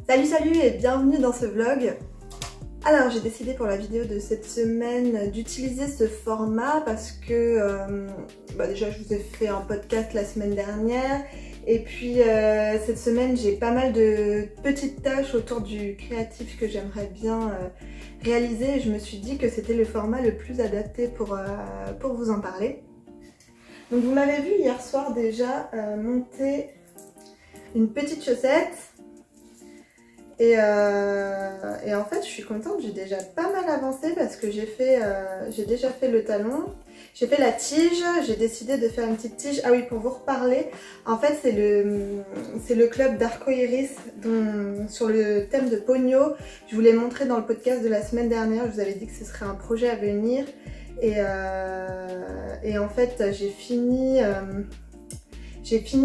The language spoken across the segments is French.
Salut et bienvenue dans ce vlog. Alors j'ai décidé pour la vidéo de cette semaine d'utiliser ce format parce que déjà je vous ai fait un podcast la semaine dernière et puis cette semaine j'ai pas mal de petites tâches autour du créatif que j'aimerais bien réaliser et je me suis dit que c'était le format le plus adapté pour vous en parler. Donc vous m'avez vu hier soir déjà monter une petite chaussette. Et en fait je suis contente, j'ai déjà pas mal avancé parce que j'ai déjà fait le talon, j'ai fait la tige, j'ai décidé de faire une petite tige. Ah oui, pour vous reparler, en fait c'est le club d'Arcoiris sur le thème de Pogno. Je vous l'ai montré dans le podcast de la semaine dernière, je vous avais dit que ce serait un projet à venir et en fait j'ai fini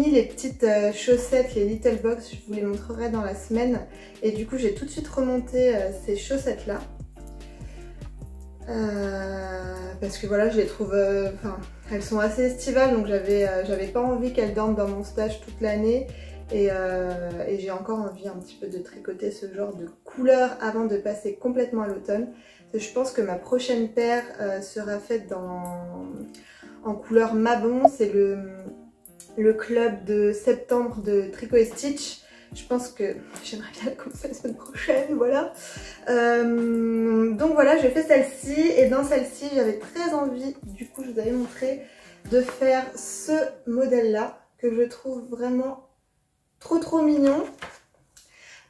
les petites chaussettes, les Little Box, je vous les montrerai dans la semaine. Et du coup, j'ai tout de suite remonté ces chaussettes-là. Parce que voilà, je les trouve... elles sont assez estivales, donc j'avais pas envie qu'elles dorment dans mon stage toute l'année. Et j'ai encore envie un petit peu de tricoter ce genre de couleur avant de passer complètement à l'automne. Je pense que ma prochaine paire sera faite en couleur Mabon. C'est le club de septembre de Tricot et Stitch. Je pense que j'aimerais bien commencer la semaine prochaine, voilà. Donc voilà, j'ai fait celle-ci et dans celle-ci j'avais très envie, du coup je vous avais montré, de faire ce modèle-là que je trouve vraiment trop mignon.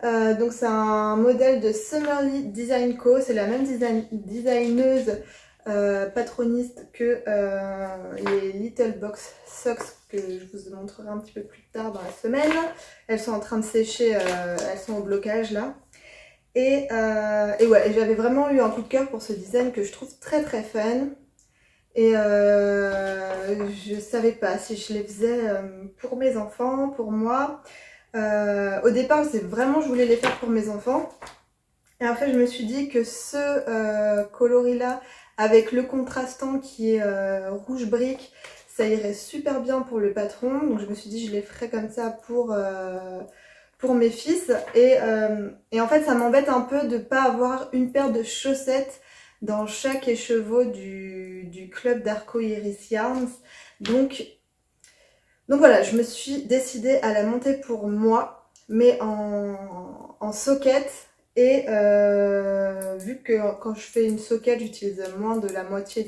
Donc c'est un modèle de Summerly Design Co, c'est la même designeuse patroniste que les Little Box Socks que je vous montrerai un petit peu plus tard dans la semaine. Elles sont en train de sécher, elles sont au blocage là. Et ouais, j'avais vraiment eu un coup de cœur pour ce design que je trouve très fun. Et je savais pas si je les faisais pour mes enfants, pour moi. Au départ, c'est vraiment je voulais les faire pour mes enfants. Et après, je me suis dit que ce coloris là, avec le contrastant qui est rouge brique, ça irait super bien pour le patron. Donc je me suis dit je les ferais comme ça pour mes fils. Et en fait ça m'embête un peu de ne pas avoir une paire de chaussettes dans chaque écheveau du club d'Arcoiris Yarns. Donc voilà, je me suis décidée à la monter pour moi, mais en socket. Et vu que quand je fais une socket, j'utilise moins de la moitié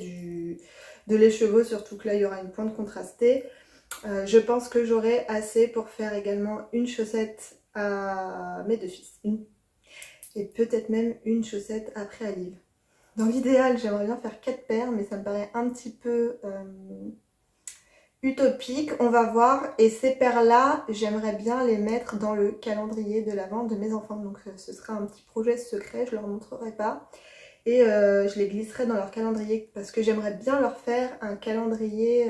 de l'écheveau, surtout que là il y aura une pointe contrastée, je pense que j'aurai assez pour faire également une chaussette à mes deux fils. Et peut-être même une chaussette après à Liv. Dans l'idéal, j'aimerais bien faire 4 paires, mais ça me paraît un petit peu utopique, on va voir. Et ces paires-là, j'aimerais bien les mettre dans le calendrier de l'Avent de mes enfants. Donc ce sera un petit projet secret, je leur montrerai pas. Et je les glisserai dans leur calendrier parce que j'aimerais bien leur faire un calendrier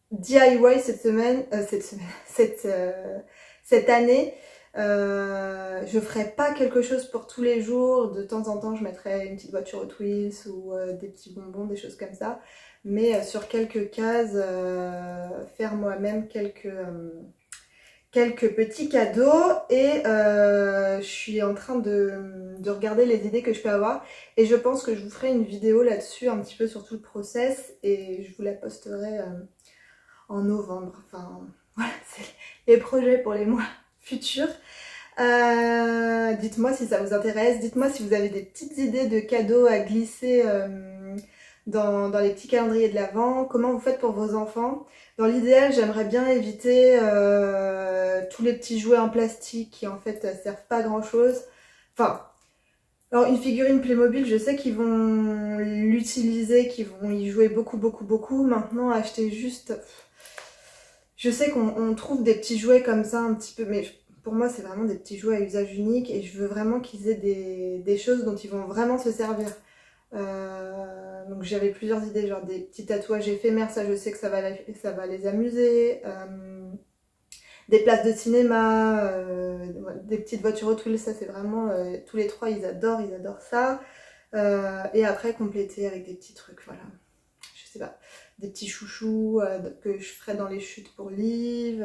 DIY cette année. Je ferai pas quelque chose pour tous les jours, de temps en temps je mettrai une petite voiture Hot Wheels ou des petits bonbons, des choses comme ça, mais sur quelques cases faire moi-même quelques petits cadeaux. Et je suis en train de regarder les idées que je peux avoir et je pense que je vous ferai une vidéo là-dessus un petit peu sur tout le process et je vous la posterai en novembre. Enfin voilà, c'est les projets pour les mois futurs. Dites-moi si ça vous intéresse, dites-moi si vous avez des petites idées de cadeaux à glisser dans les petits calendriers de l'Avent, comment vous faites pour vos enfants. Dans l'idéal, j'aimerais bien éviter tous les petits jouets en plastique qui en fait servent pas à grand chose. Enfin, alors une figurine Playmobil, je sais qu'ils vont l'utiliser, qu'ils vont y jouer beaucoup. Maintenant, acheter juste... Je sais qu'on trouve des petits jouets comme ça un petit peu, mais pour moi c'est vraiment des petits jouets à usage unique et je veux vraiment qu'ils aient des choses dont ils vont vraiment se servir. Donc j'avais plusieurs idées, genre des petits tatouages éphémères, ça je sais que ça va les amuser. Des places de cinéma, des petites voitures Hot Wheels, ça c'est vraiment... tous les trois ils adorent ça. Et après compléter avec des petits trucs, voilà. Je sais pas. des petits chouchous que je ferai dans les chutes pour Liv,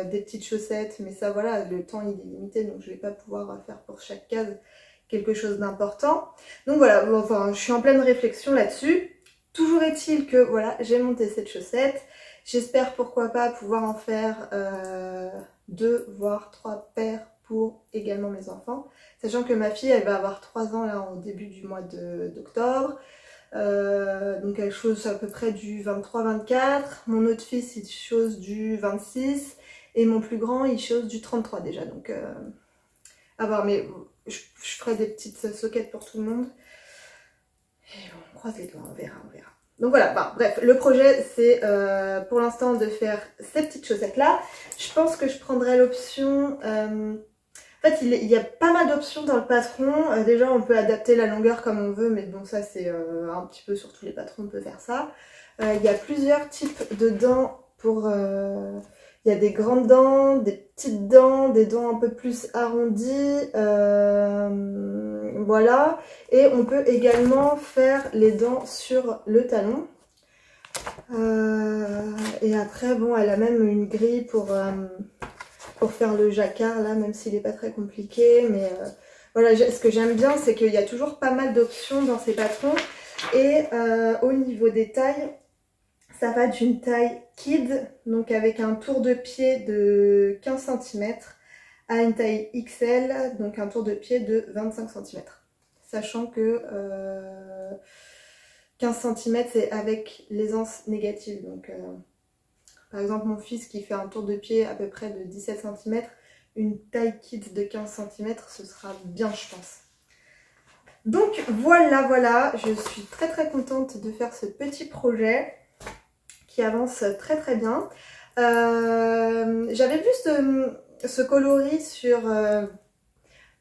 des petites chaussettes, mais ça voilà, le temps il est limité donc je vais pas pouvoir faire pour chaque case quelque chose d'important. Donc voilà, bon, enfin je suis en pleine réflexion là-dessus. Toujours est-il que voilà, j'ai monté cette chaussette. J'espère pourquoi pas pouvoir en faire 2 voire 3 paires pour également mes enfants. Sachant que ma fille elle va avoir 3 ans là au début du mois d'octobre. Donc elle chose à peu près du 23-24. Mon autre fils il chose du 26. Et mon plus grand il chose du 33 déjà. Donc à voir, mais je ferai des petites soquettes pour tout le monde. Et bon, on croise les doigts, on verra, on verra. Donc voilà, bah, bref, le projet c'est pour l'instant de faire ces petites chaussettes là. Je pense que je prendrai l'option... En fait, il y a pas mal d'options dans le patron. Déjà, on peut adapter la longueur comme on veut, mais bon, ça c'est un petit peu sur tous les patrons, on peut faire ça. Il y a plusieurs types de dents pour... il y a des grandes dents, des petites dents, des dents un peu plus arrondies. Voilà. Et on peut également faire les dents sur le talon. Et après, bon, elle a même une grille pour faire le jacquard, là, même s'il n'est pas très compliqué. Mais voilà, ce que j'aime bien, c'est qu'il y a toujours pas mal d'options dans ces patrons. Et au niveau des tailles, ça va d'une taille kid, donc avec un tour de pied de 15 cm, à une taille XL, donc un tour de pied de 25 cm. Sachant que 15 cm c'est avec l'aisance négative. Donc par exemple mon fils qui fait un tour de pied à peu près de 17 cm, une taille kid de 15 cm ce sera bien je pense. Donc voilà, je suis très contente de faire ce petit projet qui avance très bien. J'avais vu ce coloris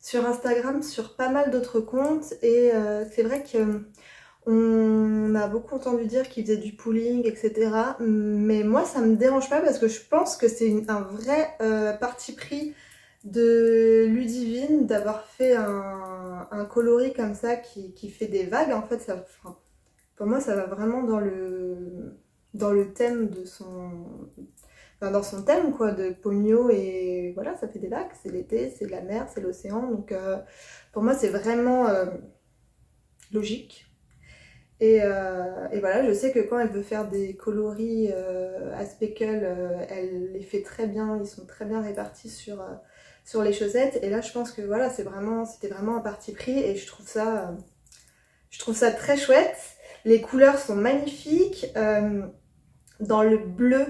sur Instagram, sur pas mal d'autres comptes et c'est vrai qu'on a beaucoup entendu dire qu'ils faisaient du pooling, etc. Mais moi ça me dérange pas parce que je pense que c'est un vrai parti pris de Ludivine d'avoir fait un coloris comme ça qui fait des vagues. En fait, pour moi ça va vraiment dans le thème de dans son thème quoi, de Pogno, et voilà, ça fait des vagues, c'est l'été, c'est la mer, c'est l'océan, donc pour moi c'est vraiment logique. Et voilà, je sais que quand elle veut faire des coloris à speckle, elle les fait très bien, ils sont très bien répartis sur les chaussettes, et là je pense que voilà, c'était vraiment un parti pris, et je trouve ça très chouette. Les couleurs sont magnifiques. Dans le bleu,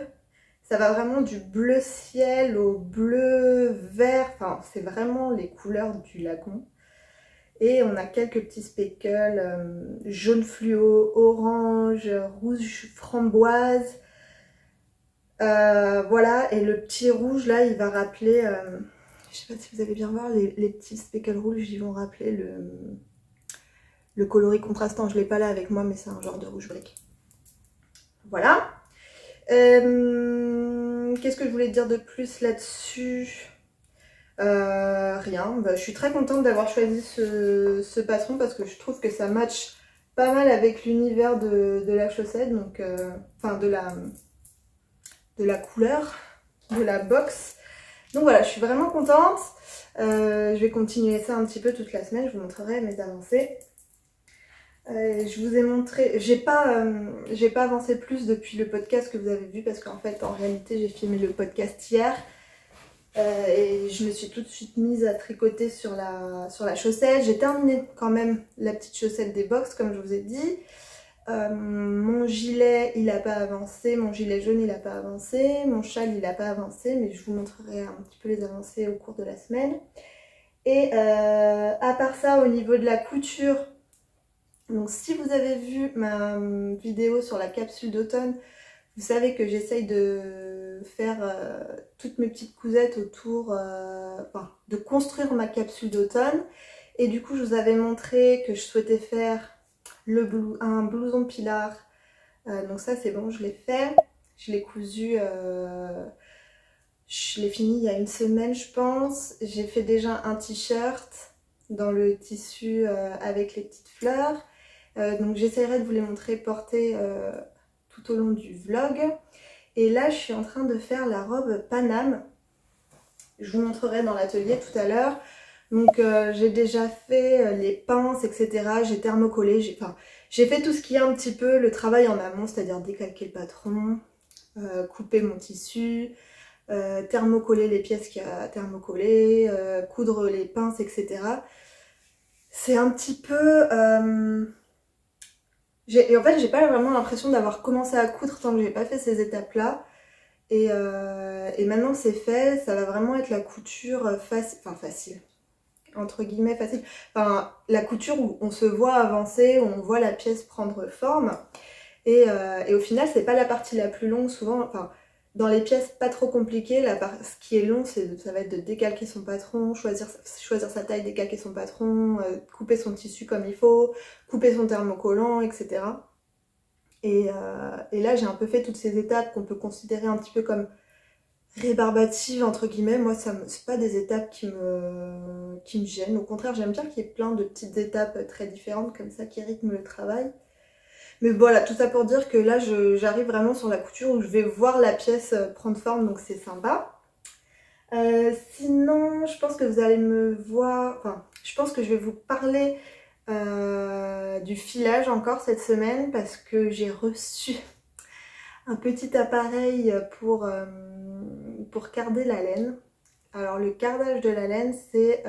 ça va vraiment du bleu ciel au bleu vert. Enfin, c'est vraiment les couleurs du lagon. Et on a quelques petits speckles, jaune fluo, orange, rouge framboise. Voilà, et le petit rouge là, il va rappeler... je sais pas si vous allez bien voir, les petits speckles rouges, ils vont rappeler le coloris contrastant. Je l'ai pas là avec moi, mais c'est un genre de rouge brique. Voilà. Qu'est-ce que je voulais dire de plus là-dessus? Rien. Bah, je suis très contente d'avoir choisi ce patron parce que je trouve que ça match pas mal avec l'univers de la chaussette, donc enfin de la couleur, de la box. Donc voilà, je suis vraiment contente. Je vais continuer ça un petit peu toute la semaine, je vous montrerai mes avancées. Je vous ai montré, j'ai pas avancé plus depuis le podcast que vous avez vu parce qu'en fait en réalité j'ai filmé le podcast hier et je me suis tout de suite mise à tricoter sur la chaussette. J'ai terminé quand même la petite chaussette des box comme je vous ai dit. Mon gilet il n'a pas avancé, mon gilet jaune il n'a pas avancé, mon châle il n'a pas avancé, mais je vous montrerai un petit peu les avancées au cours de la semaine. Et à part ça, au niveau de la couture, donc si vous avez vu ma vidéo sur la capsule d'automne, vous savez que j'essaye de faire toutes mes petites cousettes autour, enfin de construire ma capsule d'automne. Et du coup je vous avais montré que je souhaitais faire un blouson pilar. Donc ça c'est bon, je l'ai fait. Je l'ai cousu, je l'ai fini il y a une semaine je pense. J'ai fait déjà un t-shirt dans le tissu avec les petites fleurs. Donc j'essaierai de vous les montrer porter tout au long du vlog. Et là je suis en train de faire la robe Paname. Je vous montrerai dans l'atelier tout à l'heure. Donc j'ai déjà fait les pinces, etc. J'ai thermocollé, j'ai fait tout ce qui est un petit peu le travail en amont, c'est-à-dire décalquer le patron, couper mon tissu, thermocoller les pièces qu'il y a à thermocoller, coudre les pinces, etc. C'est un petit peu... Et en fait j'ai pas vraiment l'impression d'avoir commencé à coudre tant que j'ai pas fait ces étapes-là. Et maintenant que c'est fait, ça va vraiment être la couture facile. Entre guillemets facile, enfin la couture où on se voit avancer, où on voit la pièce prendre forme et au final c'est pas la partie la plus longue souvent, enfin dans les pièces pas trop compliquées, ce qui est long ça va être de décalquer son patron, choisir sa taille, décalquer son patron, couper son tissu comme il faut, couper son thermocollant, etc. Et là j'ai un peu fait toutes ces étapes qu'on peut considérer un petit peu comme rébarbative entre guillemets. Moi c'est pas des étapes qui me gênent, au contraire j'aime bien qu'il y ait plein de petites étapes très différentes comme ça qui rythment le travail. Mais voilà, tout ça pour dire que là j'arrive vraiment sur la couture où je vais voir la pièce prendre forme, donc c'est sympa. Sinon je pense que vous allez me voir, enfin je pense que je vais vous parler du filage encore cette semaine parce que j'ai reçu un petit appareil pour carder la laine. Alors le cardage de la laine c'est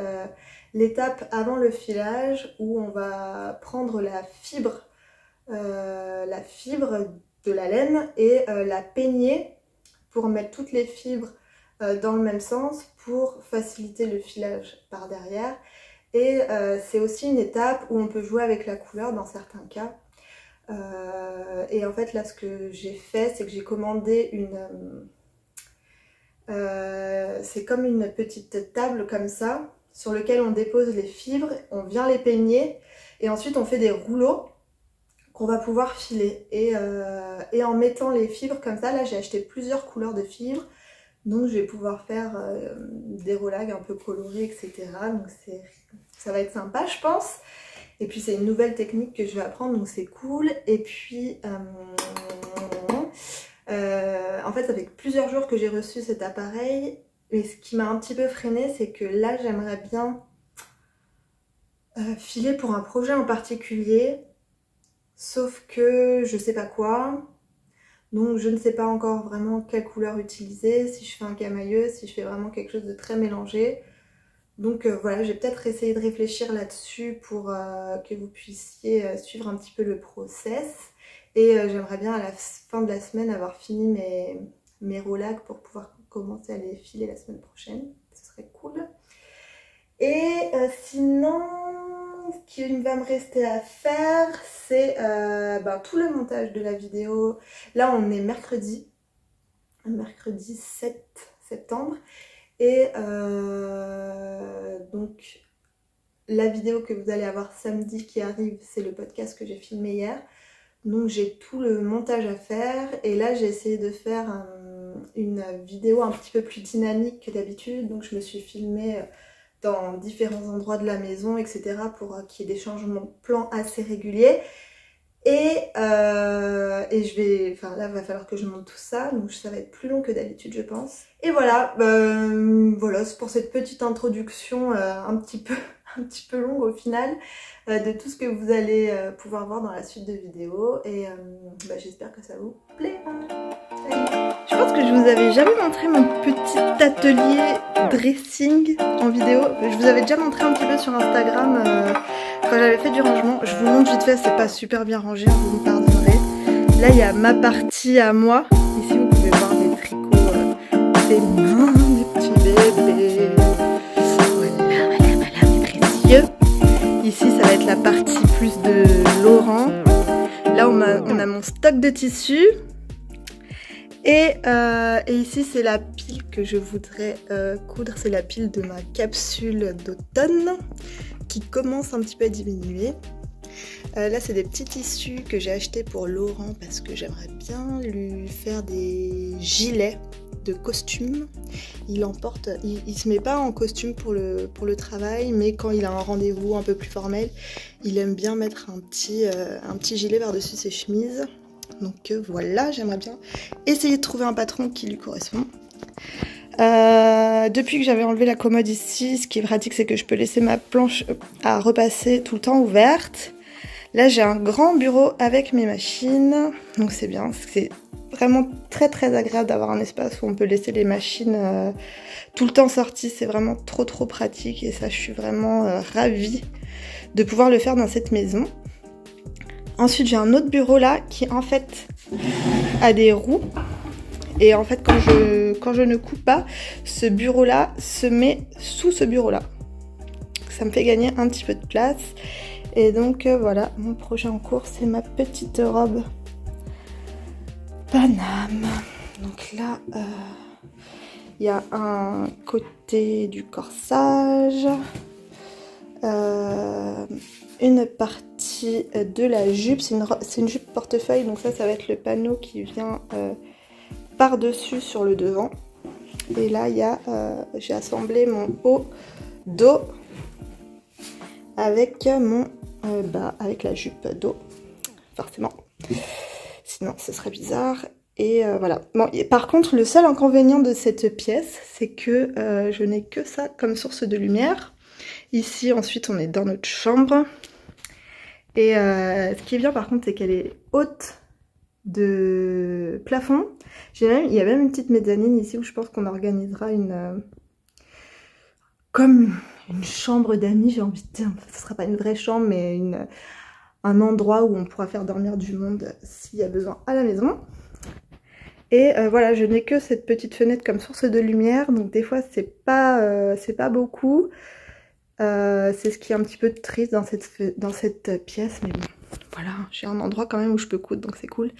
l'étape avant le filage où on va prendre la fibre de la laine et la peigner pour mettre toutes les fibres dans le même sens pour faciliter le filage par derrière. Et c'est aussi une étape où on peut jouer avec la couleur dans certains cas. Et en fait là ce que j'ai fait c'est que j'ai commandé c'est comme une petite table comme ça sur lequel on dépose les fibres, on vient les peigner et ensuite on fait des rouleaux qu'on va pouvoir filer. Et en mettant les fibres comme ça, là j'ai acheté plusieurs couleurs de fibres, donc je vais pouvoir faire des roulages un peu colorés, etc. Donc ça va être sympa je pense. Et puis c'est une nouvelle technique que je vais apprendre, donc c'est cool. Et puis en fait ça fait plusieurs jours que j'ai reçu cet appareil. Et ce qui m'a un petit peu freinée, c'est que là j'aimerais bien filer pour un projet en particulier. Sauf que je sais pas quoi. Donc je ne sais pas encore vraiment quelle couleur utiliser, si je fais un camailleux, si je fais vraiment quelque chose de très mélangé. Donc voilà, je vais peut-être essayer de réfléchir là-dessus pour que vous puissiez suivre un petit peu le process. Et j'aimerais bien à la fin de la semaine avoir fini mes roulags pour pouvoir commencer à les filer la semaine prochaine. Ce serait cool. Et sinon, ce qui va me rester à faire, c'est tout le montage de la vidéo. Là on est mercredi 7 septembre. Et donc la vidéo que vous allez avoir samedi qui arrive, c'est le podcast que j'ai filmé hier. Donc j'ai tout le montage à faire et là j'ai essayé de faire une vidéo un petit peu plus dynamique que d'habitude. Donc je me suis filmée dans différents endroits de la maison, etc. pour qu'il y ait des changements de plan assez réguliers. Et je vais, enfin là il va falloir que je monte tout ça, donc ça va être plus long que d'habitude je pense. Et voilà, voilà c'est pour cette petite introduction un petit peu longue au final de tout ce que vous allez pouvoir voir dans la suite de vidéos. Et j'espère que ça vous plaira. Je pense que je vous avais jamais montré mon petit atelier dressing en vidéo. Je vous avais déjà montré un petit peu sur Instagram quand j'avais fait du rangement. Je vous montre vite fait, c'est pas super bien rangé, vous me pardonnerez. Là il y a ma partie à moi. Ici vous pouvez voir des tricots, c'est mignons, des petits bébés. Voilà, mes précieux. Ici ça va être la partie plus de Laurent. Là on a mon stock de tissus. Et ici c'est la pile que je voudrais coudre, c'est la pile de ma capsule d'automne qui commence un petit peu à diminuer. Là c'est des petits tissus que j'ai achetés pour Laurent parce que j'aimerais bien lui faire des gilets de costume. Il se met pas en costume pour le travail, mais quand il a un rendez-vous un peu plus formel, il aime bien mettre un petit gilet par-dessus ses chemises. Donc voilà, j'aimerais bien essayer de trouver un patron qui lui correspond. Depuis que j'avais enlevé la commode ici, ce qui est pratique, c'est que je peux laisser ma planche à repasser tout le temps ouverte. Là, j'ai un grand bureau avec mes machines, donc c'est bien. C'est vraiment très très agréable d'avoir un espace où on peut laisser les machines tout le temps sorties. C'est vraiment trop pratique et ça, je suis vraiment ravie de pouvoir le faire dans cette maison. Ensuite, j'ai un autre bureau là qui en fait a des roues. Et en fait, quand je ne coupe pas, ce bureau-là se met sous ce bureau-là. Ça me fait gagner un petit peu de place. Et donc, voilà, mon projet en cours, c'est ma petite robe Paname. Donc là, il y a un côté du corsage, une partie de la jupe. C'est une jupe portefeuille, donc ça va être le panneau qui vient par-dessus sur le devant. Et là, j'ai assemblé mon haut dos avec mon bas, avec la jupe dos, forcément. Sinon, ce serait bizarre. Et voilà. Bon, par contre, le seul inconvénient de cette pièce, c'est que je n'ai que ça comme source de lumière. Ici, ensuite, on est dans notre chambre. Et ce qui est bien, par contre, c'est qu'elle est haute de plafond. Il y a même une petite mezzanine ici où je pense qu'on organisera comme une chambre d'amis, j'ai envie de dire. Ce ne sera pas une vraie chambre, mais un endroit où on pourra faire dormir du monde s'il y a besoin à la maison. Et voilà, je n'ai que cette petite fenêtre comme source de lumière, donc des fois c'est pas beaucoup. C'est ce qui est un petit peu triste dans cette pièce, mais bon, voilà, j'ai un endroit quand même où je peux coudre, donc c'est cool.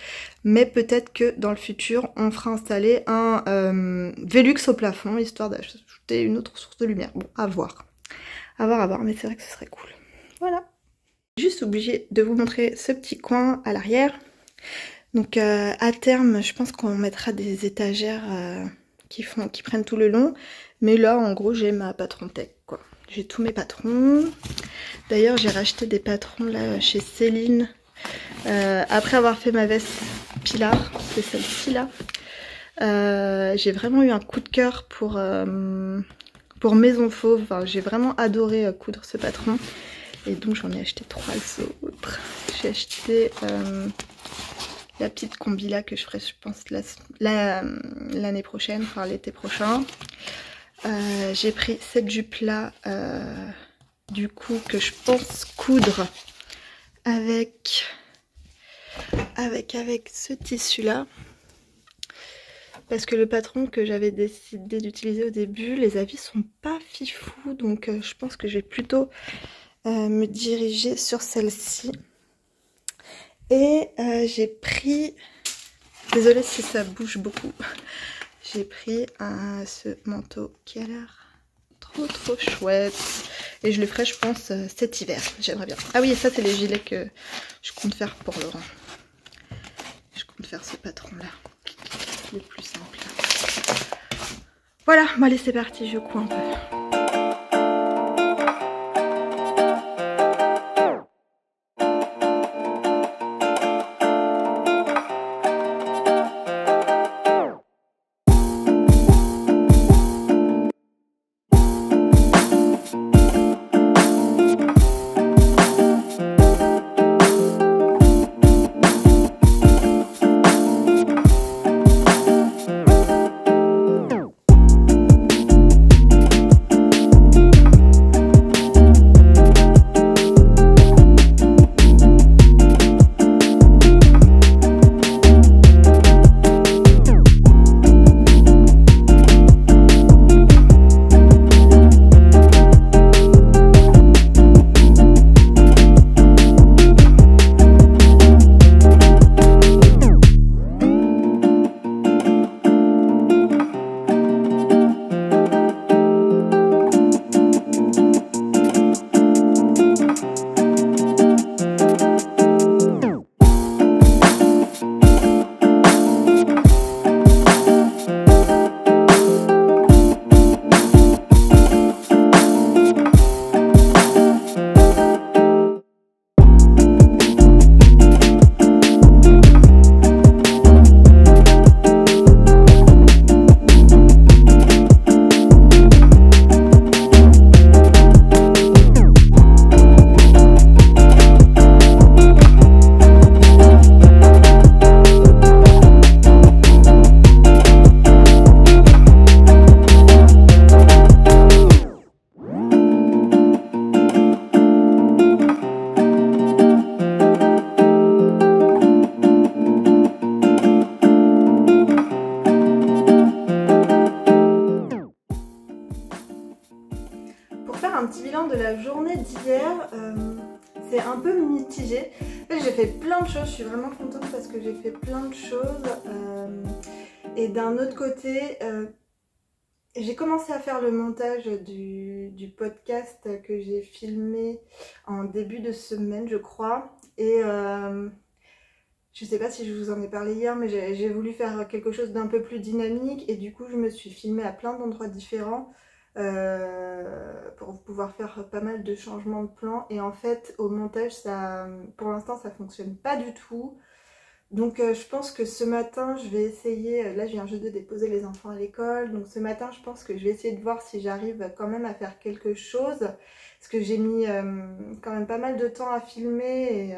Mais peut-être que dans le futur, on fera installer un Velux au plafond, histoire d'ajouter une autre source de lumière. Bon, à voir, mais c'est vrai que ce serait cool. Voilà. Juste oublié de vous montrer ce petit coin à l'arrière. Donc à terme, je pense qu'on mettra des étagères qui prennent tout le long. Mais là, en gros, j'ai ma patron tech, quoi. J'ai tous mes patrons. D'ailleurs, j'ai racheté des patrons là chez Céline. Après avoir fait ma veste Pilar, c'est celle-ci là. J'ai vraiment eu un coup de cœur pour Maison Fauve. Enfin, j'ai vraiment adoré coudre ce patron. Et donc j'en ai acheté 3 autres. J'ai acheté la petite combi là que je ferai, je pense, l'année prochaine, enfin l'été prochain. J'ai pris cette jupe là, du coup, que je pense coudre avec ce tissu là. Parce que le patron que j'avais décidé d'utiliser au début, les avis sont pas fifous. Donc je pense que je vais plutôt me diriger sur celle-ci. Et j'ai pris, désolée si ça bouge beaucoup, j'ai pris ce manteau qui a l'air trop chouette. Et je le ferai, je pense, cet hiver, j'aimerais bien. Ah oui, et ça c'est les gilets que je compte faire pour Laurent. Je compte faire ce patron là, le plus simple. Voilà, bon allez c'est parti, je couds un peu. d'hier, c'est un peu mitigé. En fait, j'ai fait plein de choses, je suis vraiment contente parce que j'ai fait plein de choses. Et d'un autre côté, j'ai commencé à faire le montage du podcast que j'ai filmé en début de semaine, je crois. Et je sais pas si je vous en ai parlé hier, mais j'ai voulu faire quelque chose d'un peu plus dynamique. Et du coup, je me suis filmée à plein d'endroits différents pour pouvoir faire pas mal de changements de plan. Et en fait, au montage, pour l'instant, ça fonctionne pas du tout. Donc je pense que ce matin je vais essayer, là je viens juste de déposer les enfants à l'école, donc ce matin je pense que je vais essayer de voir si j'arrive quand même à faire quelque chose, parce que j'ai mis quand même pas mal de temps à filmer, et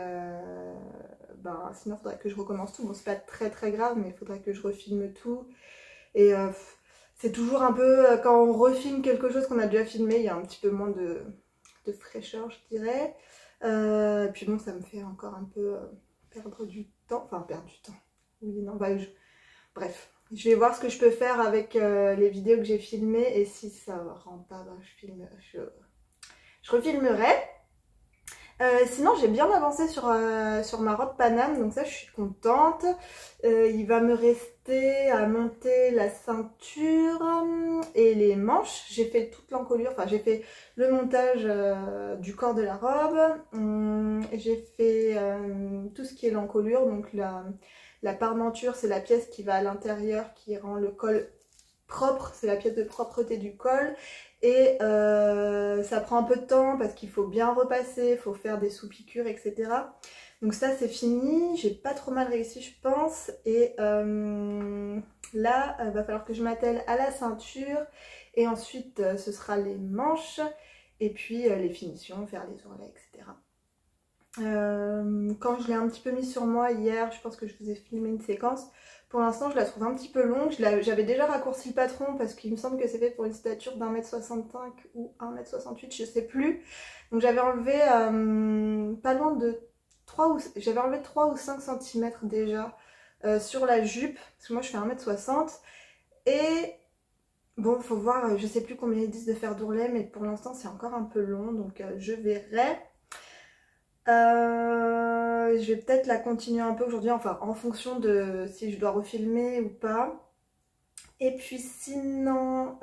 sinon il faudrait que je recommence tout. Bon, c'est pas très très grave, mais il faudrait que je refilme tout, et c'est toujours un peu, quand on refilme quelque chose qu'on a déjà filmé, il y a un petit peu moins de fraîcheur, je dirais. Et puis bon, ça me fait encore un peu perdre du temps, oui, non, bref, je vais voir ce que je peux faire avec les vidéos que j'ai filmées, et si ça rend pas, je refilmerai. Sinon j'ai bien avancé sur ma robe Paname, donc ça je suis contente. Il va me rester à monter la ceinture et les manches. J'ai fait toute l'encolure, enfin j'ai fait le montage du corps de la robe. J'ai fait tout ce qui est l'encolure, donc la parmenture c'est la pièce qui va à l'intérieur qui rend le col propre, c'est la pièce de propreté du col. Et ça prend un peu de temps parce qu'il faut bien repasser, il faut faire des sous-piqûres, etc. Donc ça c'est fini, j'ai pas trop mal réussi je pense. Et là, il va falloir que je m'attelle à la ceinture. Et ensuite ce sera les manches. Et puis les finitions, faire les ourlets, etc. Quand je l'ai un petit peu mis sur moi hier, je pense que je vous ai filmé une séquence. Pour l'instant je la trouve un petit peu longue, j'avais déjà raccourci le patron parce qu'il me semble que c'est fait pour une stature d'1m65 ou 1m68, je sais plus. Donc j'avais enlevé pas loin de 3 ou 5 cm déjà sur la jupe, parce que moi je fais 1m60. Et bon, faut voir, je sais plus combien ils disent de faire d'ourlet, mais pour l'instant c'est encore un peu long, donc je verrai. Je vais peut-être la continuer un peu aujourd'hui, enfin en fonction de si je dois refilmer ou pas. Et puis sinon,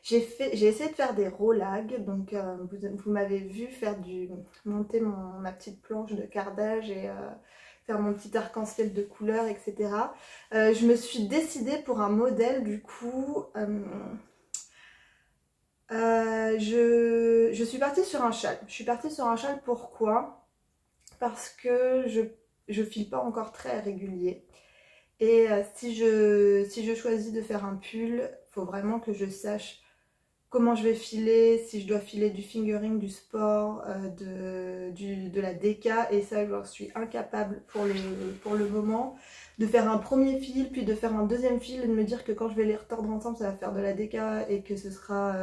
j'ai essayé de faire des rollags. Donc vous m'avez vu faire monter ma petite planche de cardage et faire mon petit arc-en-ciel de couleurs, etc. Je me suis décidée pour un modèle du coup. Je suis partie sur un châle. Je suis partie sur un châle, pourquoi? Parce que je file pas encore très régulier. Et si je choisis de faire un pull, faut vraiment que je sache comment je vais filer, si je dois filer du fingering, du sport, de la déca, et ça je suis incapable pour le moment. De faire un premier fil, puis de faire un deuxième fil, et de me dire que quand je vais les retordre ensemble, ça va faire de la déca et que ce sera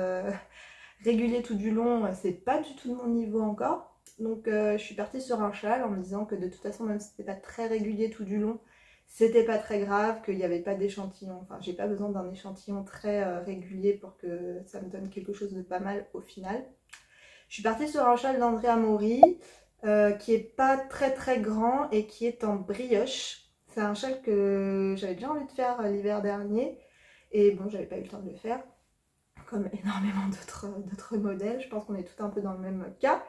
régulier tout du long, c'est pas du tout de mon niveau encore. Donc je suis partie sur un châle en me disant que de toute façon, même si c'était pas très régulier tout du long, c'était pas très grave, qu'il n'y avait pas d'échantillon. Enfin, j'ai pas besoin d'un échantillon très régulier pour que ça me donne quelque chose de pas mal au final. Je suis partie sur un châle d'Andrea Mori qui est pas très très grand et qui est en brioche. C'est un châle que j'avais bien envie de faire l'hiver dernier. Et bon, j'avais pas eu le temps de le faire, comme énormément d'autres modèles. Je pense qu'on est tout un peu dans le même cas.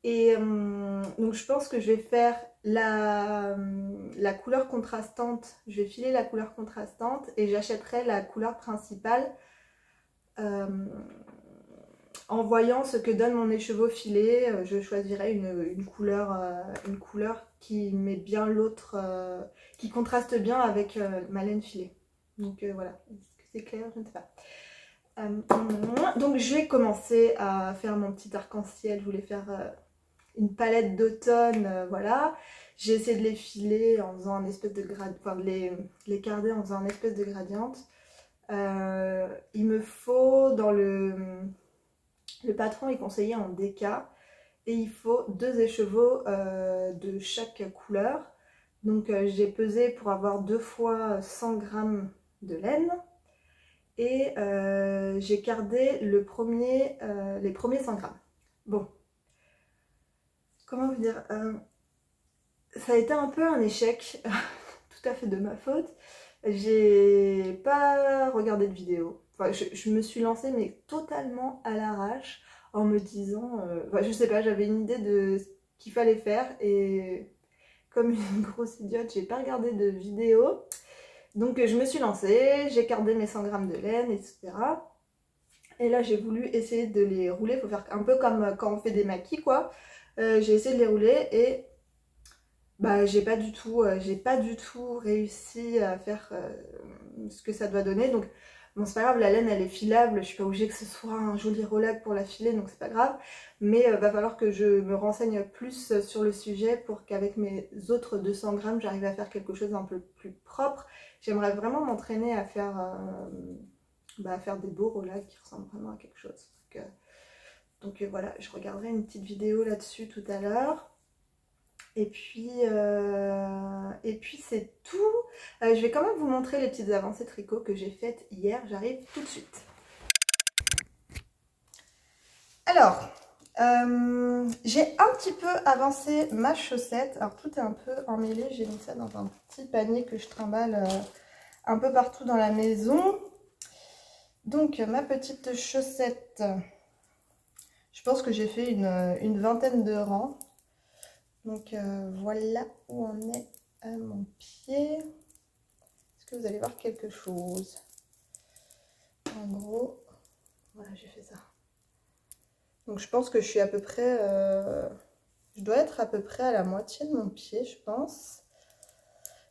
Et donc je pense que je vais faire la couleur contrastante. Je vais filer la couleur contrastante et j'achèterai la couleur principale en voyant ce que donne mon écheveau filé. Je choisirai une couleur qui met bien l'autre, qui contraste bien avec ma laine filée. Donc voilà, est-ce que c'est clair? Je ne sais pas. Donc je vais commencer à faire mon petit arc-en-ciel. Je voulais faire une palette d'automne, voilà. J'ai essayé de les filer en faisant un espèce de gradient, enfin de les carder en faisant un espèce de gradient. Il me faut, dans le patron est conseillé en déca, et il faut 2 écheveaux de chaque couleur. Donc j'ai pesé pour avoir 2 fois 100 g de laine. et j'ai gardé les premiers 100 grammes. Bon, comment vous dire, ça a été un peu un échec, tout à fait de ma faute. J'ai pas regardé de vidéo. Enfin, je me suis lancée mais totalement à l'arrache en me disant, enfin, je sais pas, j'avais une idée de ce qu'il fallait faire et comme une grosse idiote, j'ai pas regardé de vidéo. Donc je me suis lancée, j'ai gardé mes 100 grammes de laine, etc. Et là j'ai voulu essayer de les rouler, il faut faire un peu comme quand on fait des maquis quoi. J'ai essayé de les rouler et bah j'ai pas du tout réussi à faire ce que ça doit donner. Donc bon c'est pas grave, la laine elle est filable, je suis pas obligée que ce soit un joli roulac pour la filer, donc c'est pas grave. Mais va falloir que je me renseigne plus sur le sujet pour qu'avec mes autres 200 grammes j'arrive à faire quelque chose d'un peu plus propre. J'aimerais vraiment m'entraîner à faire des beaux roulacs qui ressemblent vraiment à quelque chose. Donc voilà, je regarderai une petite vidéo là-dessus tout à l'heure. Et puis c'est tout. Je vais quand même vous montrer les petites avancées tricot que j'ai faites hier. J'arrive tout de suite. Alors, j'ai un petit peu avancé ma chaussette. Alors tout est un peu emmêlé. J'ai mis ça dans un petit panier que je trimballe un peu partout dans la maison. Donc ma petite chaussette, je pense que j'ai fait une vingtaine de rangs. Donc voilà où on est à mon pied. Est-ce que vous allez voir quelque chose? En gros, voilà, j'ai fait ça. Donc je pense que je suis à peu près, je dois être à peu près à la moitié de mon pied, je pense.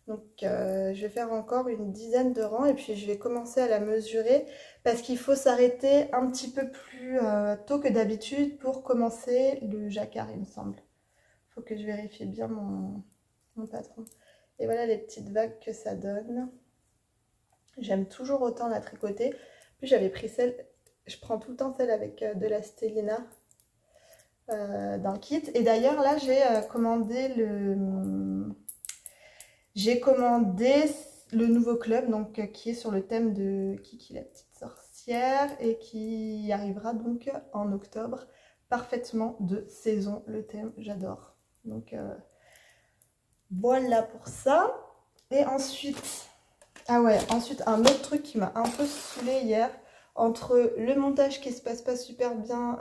Donc je vais faire encore une dizaine de rangs et puis je vais commencer à la mesurer parce qu'il faut s'arrêter un petit peu plus tôt que d'habitude pour commencer le jacquard, il me semble. Il faut que je vérifie bien mon patron. Et voilà les petites vagues que ça donne. J'aime toujours autant la tricoter. Puis j'avais pris celle, je prends tout le temps celle avec de la Stellina dans le kit. Et d'ailleurs là j'ai commandé le nouveau club donc qui est sur le thème de Kiki la petite sorcière et qui arrivera donc en octobre. Parfaitement de saison le thème, j'adore. Donc voilà pour ça. Et ensuite, ensuite un autre truc qui m'a un peu saoulée hier, entre le montage qui se passe pas super bien,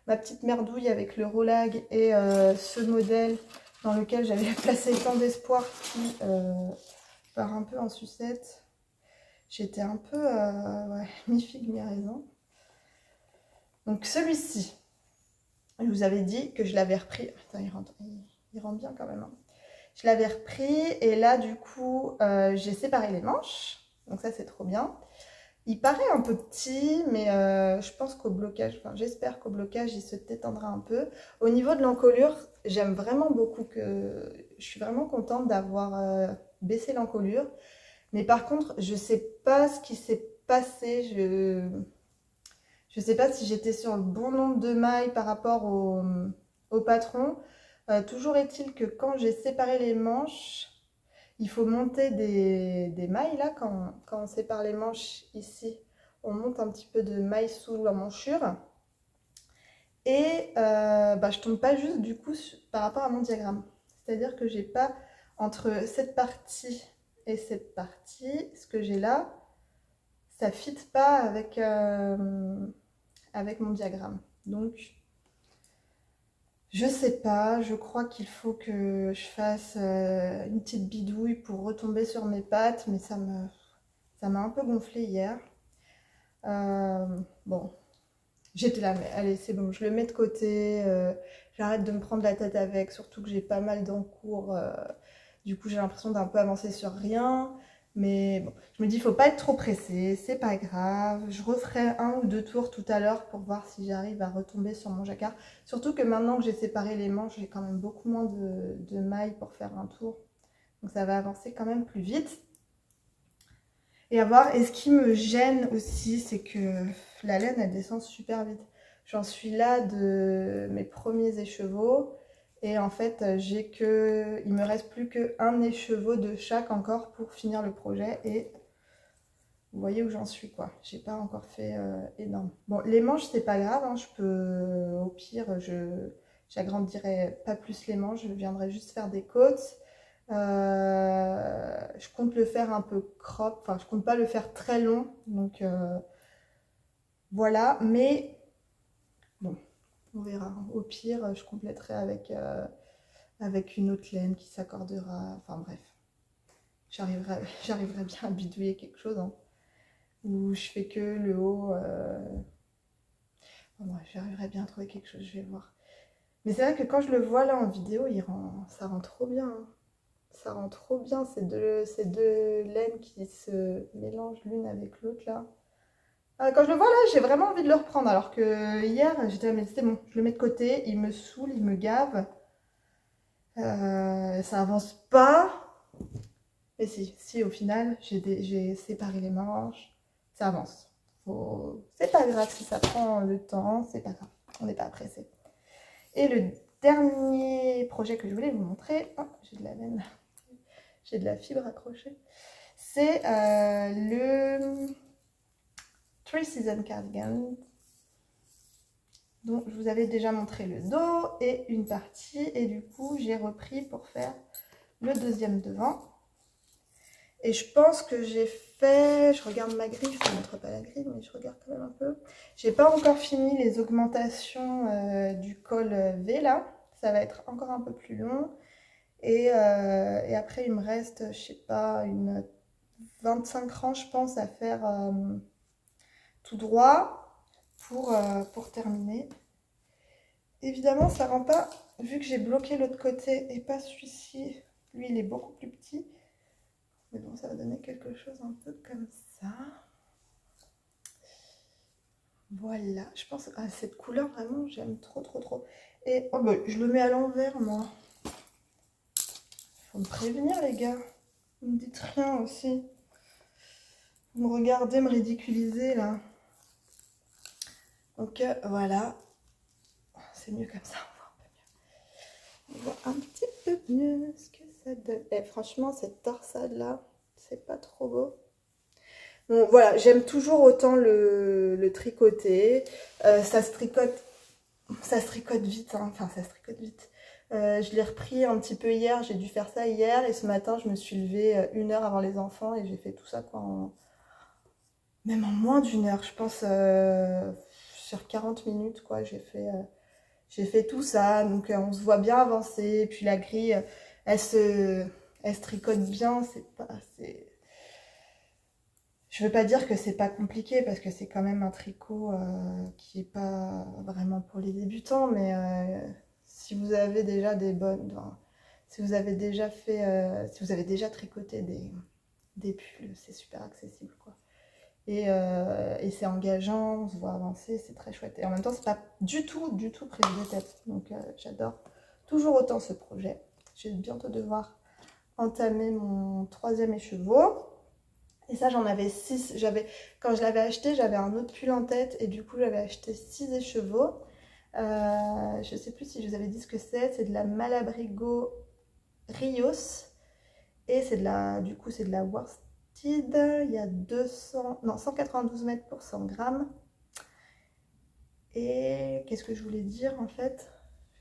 ma petite merdouille avec le Rolag et ce modèle dans lequel j'avais placé tant d'espoir qui part un peu en sucette. J'étais un peu mi-figue, mi-raisin. Donc celui-ci, je vous avais dit que je l'avais repris. Putain, il rentre bien quand même. Hein. Je l'avais repris et là du coup j'ai séparé les manches. Donc ça c'est trop bien. Il paraît un peu petit mais je pense qu'au blocage, enfin j'espère qu'au blocage il se détendra un peu. Au niveau de l'encolure, j'aime vraiment beaucoup je suis vraiment contente d'avoir baissé l'encolure. Mais par contre je sais pas ce qui s'est passé. Je sais pas si j'étais sur le bon nombre de mailles par rapport au patron. Toujours est-il que quand j'ai séparé les manches, il faut monter des mailles là, quand on sépare les manches ici, on monte un petit peu de mailles sous la manchure. Et je tombe pas juste du coup par rapport à mon diagramme. C'est-à-dire que j'ai pas entre cette partie et cette partie, ce que j'ai là, ça ne fit pas avec, avec mon diagramme. Donc je sais pas, je crois qu'il faut que je fasse une petite bidouille pour retomber sur mes pattes, mais ça m'a un peu gonflé hier. Bon, j'étais là, mais allez, c'est bon, je le mets de côté, j'arrête de me prendre la tête avec, surtout que j'ai pas mal d'encours, du coup j'ai l'impression d'un peu avancer sur rien. Mais bon, je me dis, il faut pas être trop pressé, c'est pas grave. Je referai 1 ou 2 tours tout à l'heure pour voir si j'arrive à retomber sur mon jacquard. Surtout que maintenant que j'ai séparé les manches, j'ai quand même beaucoup moins de mailles pour faire un tour. Donc ça va avancer quand même plus vite. Et à voir, et ce qui me gêne aussi, c'est que la laine, elle descend super vite. J'en suis là de mes premiers écheveaux. Et en fait, il me reste plus qu'un écheveau de chaque encore pour finir le projet. Et Vous voyez où j'en suis, quoi. J'ai pas encore fait énorme. Bon, les manches, c'est pas grave, hein, je peux, au pire, j'agrandirai pas plus les manches, je viendrai juste faire des côtes. Je compte le faire un peu crop, enfin, je compte pas le faire très long, donc voilà. Mais bon, on verra. Au pire, je compléterai avec une autre laine qui s'accordera. Enfin bref, j'arriverai bien à bidouiller quelque chose, hein, où je fais que le haut. Bon, bref, j'arriverai bien à trouver quelque chose, je vais voir. Mais c'est vrai que quand je le vois là en vidéo, ça rend trop bien, hein. Ça rend trop bien ces deux laines qui se mélangent l'une avec l'autre là. Quand je le vois là, j'ai vraiment envie de le reprendre. Alors que hier, j'étais là, mais c'est bon, je le mets de côté, il me saoule, il me gave. Ça avance pas. Mais si au final, j'ai séparé les manches, ça avance. C'est pas grave si ça prend le temps, c'est pas grave, on n'est pas pressé. Et le dernier projet que je voulais vous montrer, oh, j'ai de la laine, j'ai de la fibre accrochée, c'est le Three Season Cardigan, dont je vous avais déjà montré le dos et une partie, et du coup j'ai repris pour faire le deuxième devant. Et je pense que j'ai fait, je regarde ma grille, je ne vous montre pas la grille, mais je regarde quand même un peu. J'ai pas encore fini les augmentations du col V là, ça va être encore un peu plus long. Et après il me reste, je sais pas, une 25 rangs je pense à faire tout droit pour terminer. Évidemment ça rend pas, vu que j'ai bloqué l'autre côté et pas celui-ci, lui il est beaucoup plus petit. Mais bon, ça va donner quelque chose un peu comme ça. Voilà, je pense à cette couleur, vraiment, j'aime trop, trop, trop. Et oh bah, je le mets à l'envers, moi. Faut me prévenir, les gars. Vous me dites rien aussi. Vous me regardez me ridiculiser, là. Donc, voilà. C'est mieux comme ça, on voit un petit peu mieux ce que ça donne. Et franchement, cette torsade-là, c'est pas trop beau. Bon, voilà, j'aime toujours autant le tricoter. Ça se tricote vite, hein. Enfin, ça se tricote vite. Je l'ai repris un petit peu hier, j'ai dû faire ça hier. Et ce matin, je me suis levée 1 heure avant les enfants et j'ai fait tout ça, quoi, même en moins d'1 heure. Je pense sur 40 minutes, quoi, j'ai fait tout ça. Donc, on se voit bien avancer. Et puis, la grille, elle se tricote bien. Je veux pas dire que c'est pas compliqué parce que c'est quand même un tricot qui est pas vraiment pour les débutants, mais si vous avez déjà si vous avez déjà si vous avez déjà tricoté des pulls, c'est super accessible, quoi. Et c'est engageant, on se voit avancer, c'est très chouette. Et en même temps, c'est pas du tout prise de tête. Donc j'adore toujours autant ce projet. Je vais bientôt devoir entamer mon 3e écheveau. Et ça, j'en avais 6. Quand je l'avais acheté, j'avais un autre pull en tête. Et du coup, j'avais acheté 6 écheveaux. Je ne sais plus si je vous avais dit ce que c'est. C'est de la Malabrigo Rios. Et c'est du coup, c'est de la worsted. Il y a 192 mètres pour 100 grammes. Et qu'est-ce que je voulais dire en fait?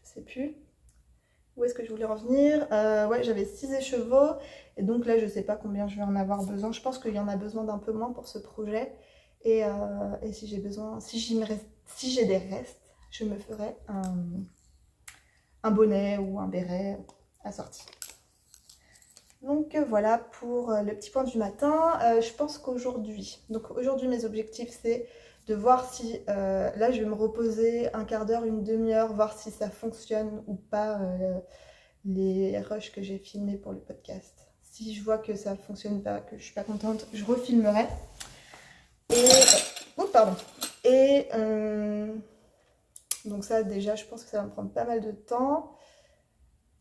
Je ne sais plus. Où est-ce que je voulais revenir? Ouais, j'avais 6 écheveaux. Et donc là, je ne sais pas combien je vais en avoir besoin. Je pense qu'il y en a besoin d'un peu moins pour ce projet. Et si j'ai besoin, si j'ai des restes, je me ferai un bonnet ou un béret assorti. Donc voilà pour le petit point du matin. Je pense qu'aujourd'hui, mes objectifs, c'est de voir si, là je vais me reposer un quart d'heure, une demi-heure, voir si ça fonctionne ou pas les rushs que j'ai filmés pour le podcast. Si je vois que ça fonctionne pas, que je suis pas contente, je refilmerai. Et, oh pardon. Et donc ça déjà, je pense que ça va me prendre pas mal de temps.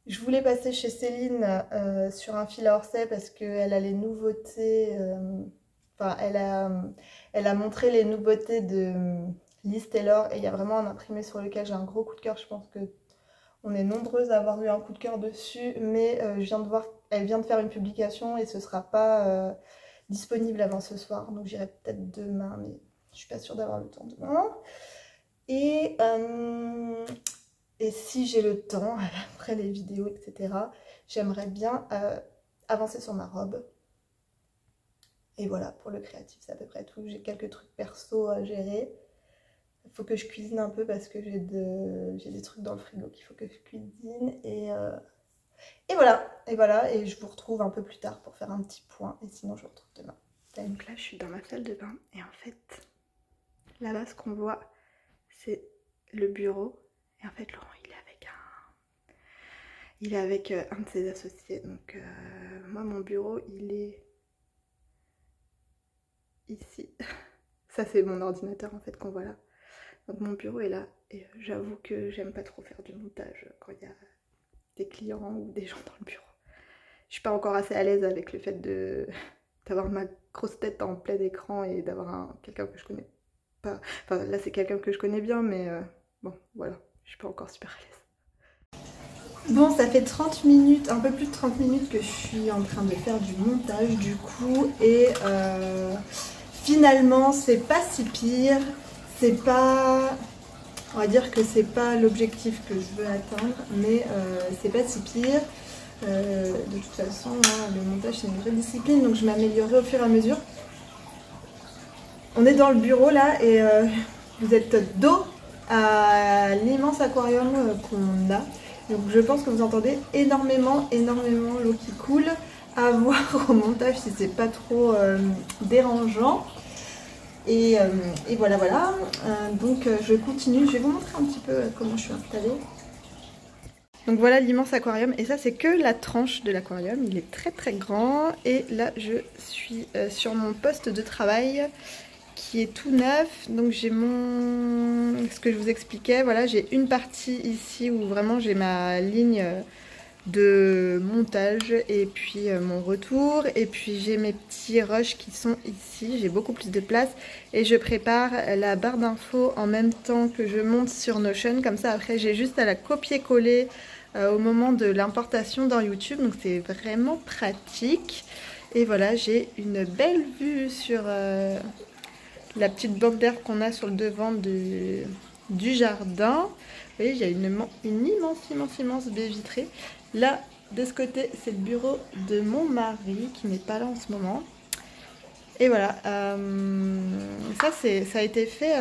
Je voulais passer chez Céline sur un fil à Orsay parce qu'elle a les nouveautés, enfin elle a montré les nouveautés de Liz Taylor et il y a vraiment un imprimé sur lequel j'ai un gros coup de cœur. Je pense que on est nombreuses à avoir eu un coup de cœur dessus, mais je viens de voir, elle vient de faire une publication et ce sera pas disponible avant ce soir, donc j'irai peut-être demain, mais je suis pas sûre d'avoir le temps demain. Et si j'ai le temps, après les vidéos, etc., j'aimerais bien avancer sur ma robe. Et voilà, pour le créatif, c'est à peu près tout. J'ai quelques trucs perso à gérer. Il faut que je cuisine un peu parce que j'ai des trucs dans le frigo qu'il faut que je cuisine. Et voilà, et je vous retrouve un peu plus tard pour faire un petit point. Et sinon, je vous retrouve demain. Donc là, je suis dans ma salle de bain. Et en fait, là-bas, ce qu'on voit, c'est le bureau. Et en fait, Laurent, il est avec un de ses associés. Donc, moi, mon bureau, il est ici. Ça, c'est mon ordinateur, en fait, qu'on voit là. Donc, mon bureau est là. Et j'avoue que j'aime pas trop faire du montage quand il y a des clients ou des gens dans le bureau. Je suis pas encore assez à l'aise avec le fait d'avoir ma grosse tête en plein écran et d'avoir quelqu'un que je connais pas. Enfin, là, c'est quelqu'un que je connais bien, mais bon, voilà. Je suis pas encore super à l'aise. Bon, ça fait 30 minutes, un peu plus de 30 minutes que je suis en train de faire du montage du coup et finalement c'est pas si pire, c'est pas, on va dire que c'est pas l'objectif que je veux atteindre, mais c'est pas si pire. De toute façon, hein, le montage c'est une vraie discipline, donc je m'améliorerai au fur et à mesure. On est dans le bureau là et vous êtes dos à l'immense aquarium qu'on a. Donc je pense que vous entendez énormément l'eau qui coule. À voir au montage si c'est pas trop dérangeant. Et voilà. Donc je continue. Je vais vous montrer un petit peu comment je suis installée. Donc voilà l'immense aquarium. Et ça c'est que la tranche de l'aquarium. Il est très très grand. Et là je suis sur mon poste de travail qui est tout neuf, donc j'ai ce que je vous expliquais, voilà, j'ai une partie ici où vraiment j'ai ma ligne de montage et puis mon retour, et puis j'ai mes petits rushs qui sont ici, j'ai beaucoup plus de place et je prépare la barre d'infos en même temps que je monte sur Notion, comme ça après j'ai juste à la copier-coller au moment de l'importation dans YouTube, donc c'est vraiment pratique. Et voilà, j'ai une belle vue sur la petite bande d'herbe qu'on a sur le devant du jardin. Vous voyez, il y a une immense baie vitrée. Là, de ce côté, c'est le bureau de mon mari qui n'est pas là en ce moment. Et voilà, ça a été fait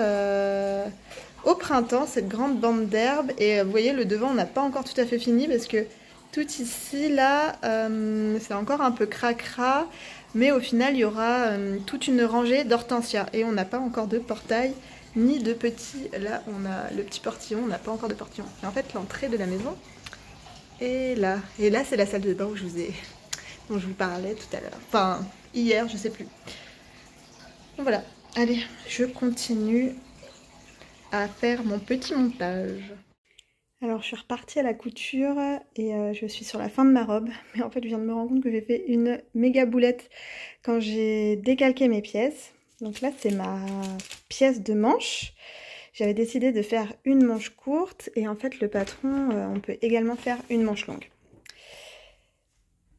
au printemps, cette grande bande d'herbe. Et vous voyez, le devant, on n'a pas encore tout à fait fini parce que tout ici, là, c'est encore un peu cracra. Mais au final, il y aura toute une rangée d'hortensias. Et on n'a pas encore de portail, ni de petits. Là, on a le petit portillon, on n'a pas encore de portillon. Et en fait, l'entrée de la maison est là. Et là, c'est la salle de bain dont je vous parlais tout à l'heure. Enfin, hier, je sais plus. Donc voilà. Allez, je continue à faire mon petit montage. Alors je suis repartie à la couture et je suis sur la fin de ma robe, mais en fait je viens de me rendre compte que j'ai fait une méga boulette quand j'ai décalqué mes pièces. Donc là c'est ma pièce de manche. J'avais décidé de faire une manche courte et en fait le patron, on peut également faire une manche longue.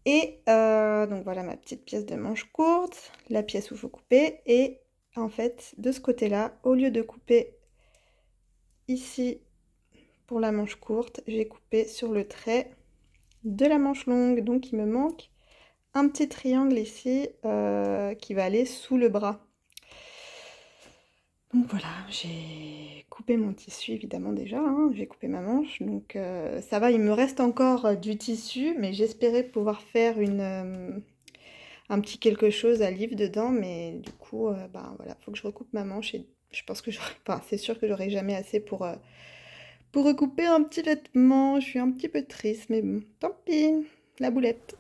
Et donc voilà ma petite pièce de manche courte, la pièce où il faut couper, et en fait de ce côté-là, au lieu de couper ici pour la manche courte, j'ai coupé sur le trait de la manche longue, donc il me manque un petit triangle ici qui va aller sous le bras. Donc voilà, j'ai coupé mon tissu évidemment déjà, hein, j'ai coupé ma manche, donc ça va, il me reste encore du tissu, mais j'espérais pouvoir faire un petit quelque chose à livre dedans, mais du coup, ben voilà, faut que je recoupe ma manche et je pense que c'est sûr que j'aurai jamais assez pour recouper un petit vêtement. Je suis un petit peu triste, mais bon, tant pis, la boulette.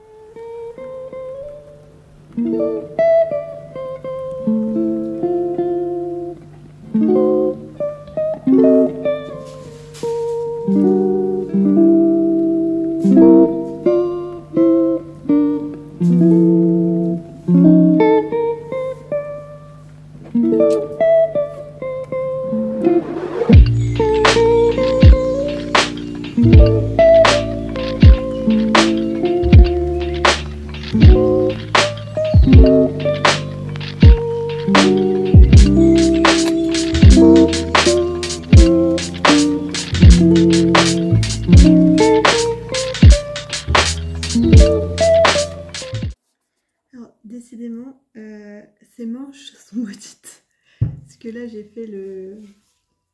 ces manches sont maudites. Parce que là j'ai fait le...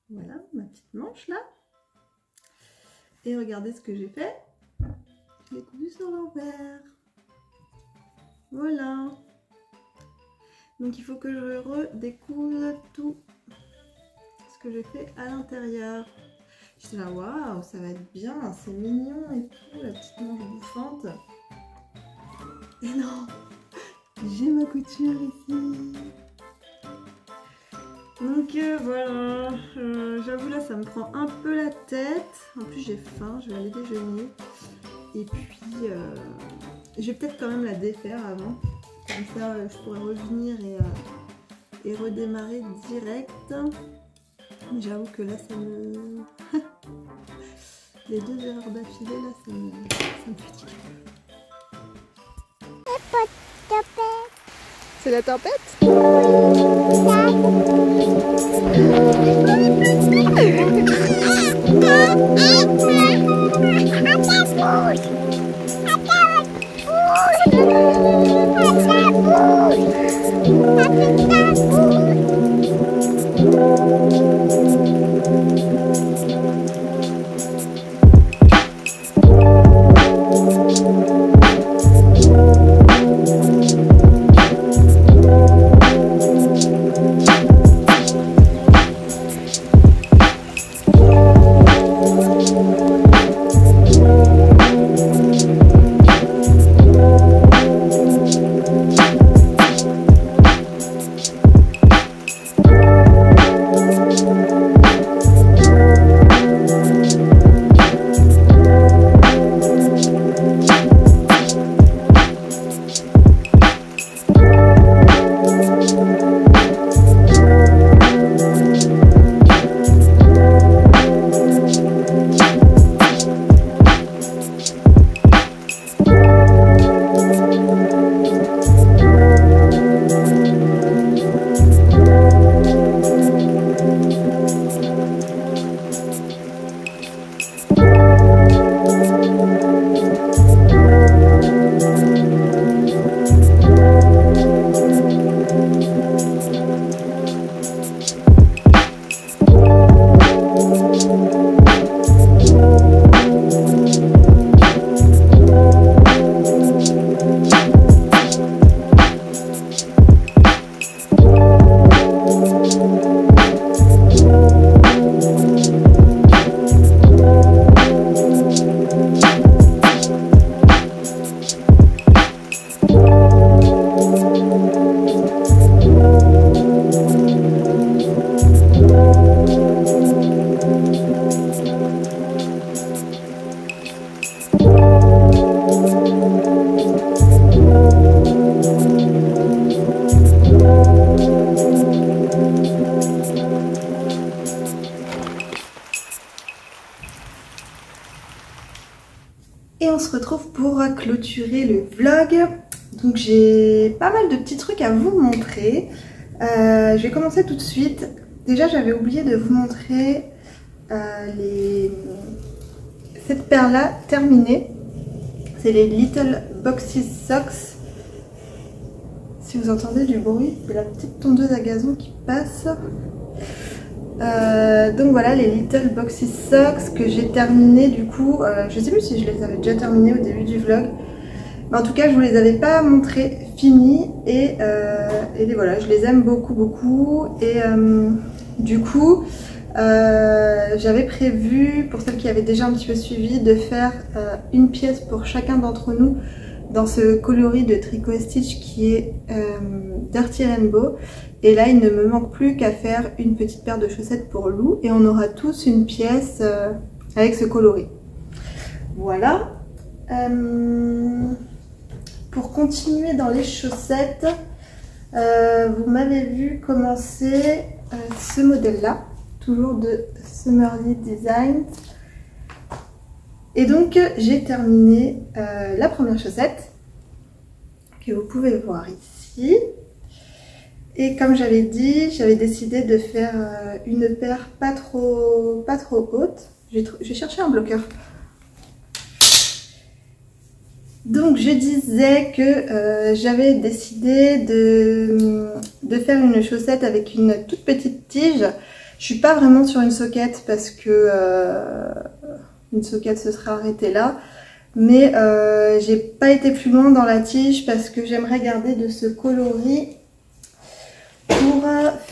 Voilà, ma petite manche là. Et regardez ce que j'ai fait. Je l'ai cousu sur l'envers. Voilà. Donc il faut que je redécouse tout ce que j'ai fait à l'intérieur. J'étais là, waouh, ça va être bien, c'est mignon et tout, la petite manche bouffante. Et non, j'ai ma couture ici. Donc voilà, j'avoue là ça me prend un peu la tête. En plus j'ai faim, je vais aller déjeuner. Et puis je vais peut-être quand même la défaire avant. Comme ça je pourrais revenir et redémarrer direct. Mais j'avoue que là ça me... Les 2 heures d'affilée là ça me fatigue. C'est la tempête? Et on se retrouve pour clôturer le vlog. Donc j'ai pas mal de petits trucs à vous montrer. Je vais commencer tout de suite. Déjà j'avais oublié de vous montrer cette paire là terminée. C'est les Little Boxy Socks. Si vous entendez du bruit, c'est la petite tondeuse à gazon qui passe. Donc voilà les Little Boxy Socks que j'ai terminé du coup. Je sais plus si je les avais déjà terminés au début du vlog. Mais en tout cas je vous les avais pas montrés finis et voilà, je les aime beaucoup et du coup j'avais prévu, pour celles qui avaient déjà un petit peu suivi, de faire une pièce pour chacun d'entre nous dans ce coloris de Tricot Stitch qui est Dirty Rainbow. Et là il ne me manque plus qu'à faire une petite paire de chaussettes pour Lou et on aura tous une pièce avec ce coloris. Voilà. Pour continuer dans les chaussettes, vous m'avez vu commencer ce modèle là, toujours de Summerly Design. Et donc j'ai terminé la première chaussette que vous pouvez voir ici. Et comme j'avais dit, j'avais décidé de faire une paire pas trop haute. J'ai cherché un bloqueur. Donc je disais que j'avais décidé de faire une chaussette avec une toute petite tige. Je suis pas vraiment sur une soquette parce que une soquette se serait arrêtée là. Mais j'ai pas été plus loin dans la tige parce que j'aimerais garder de ce coloris pour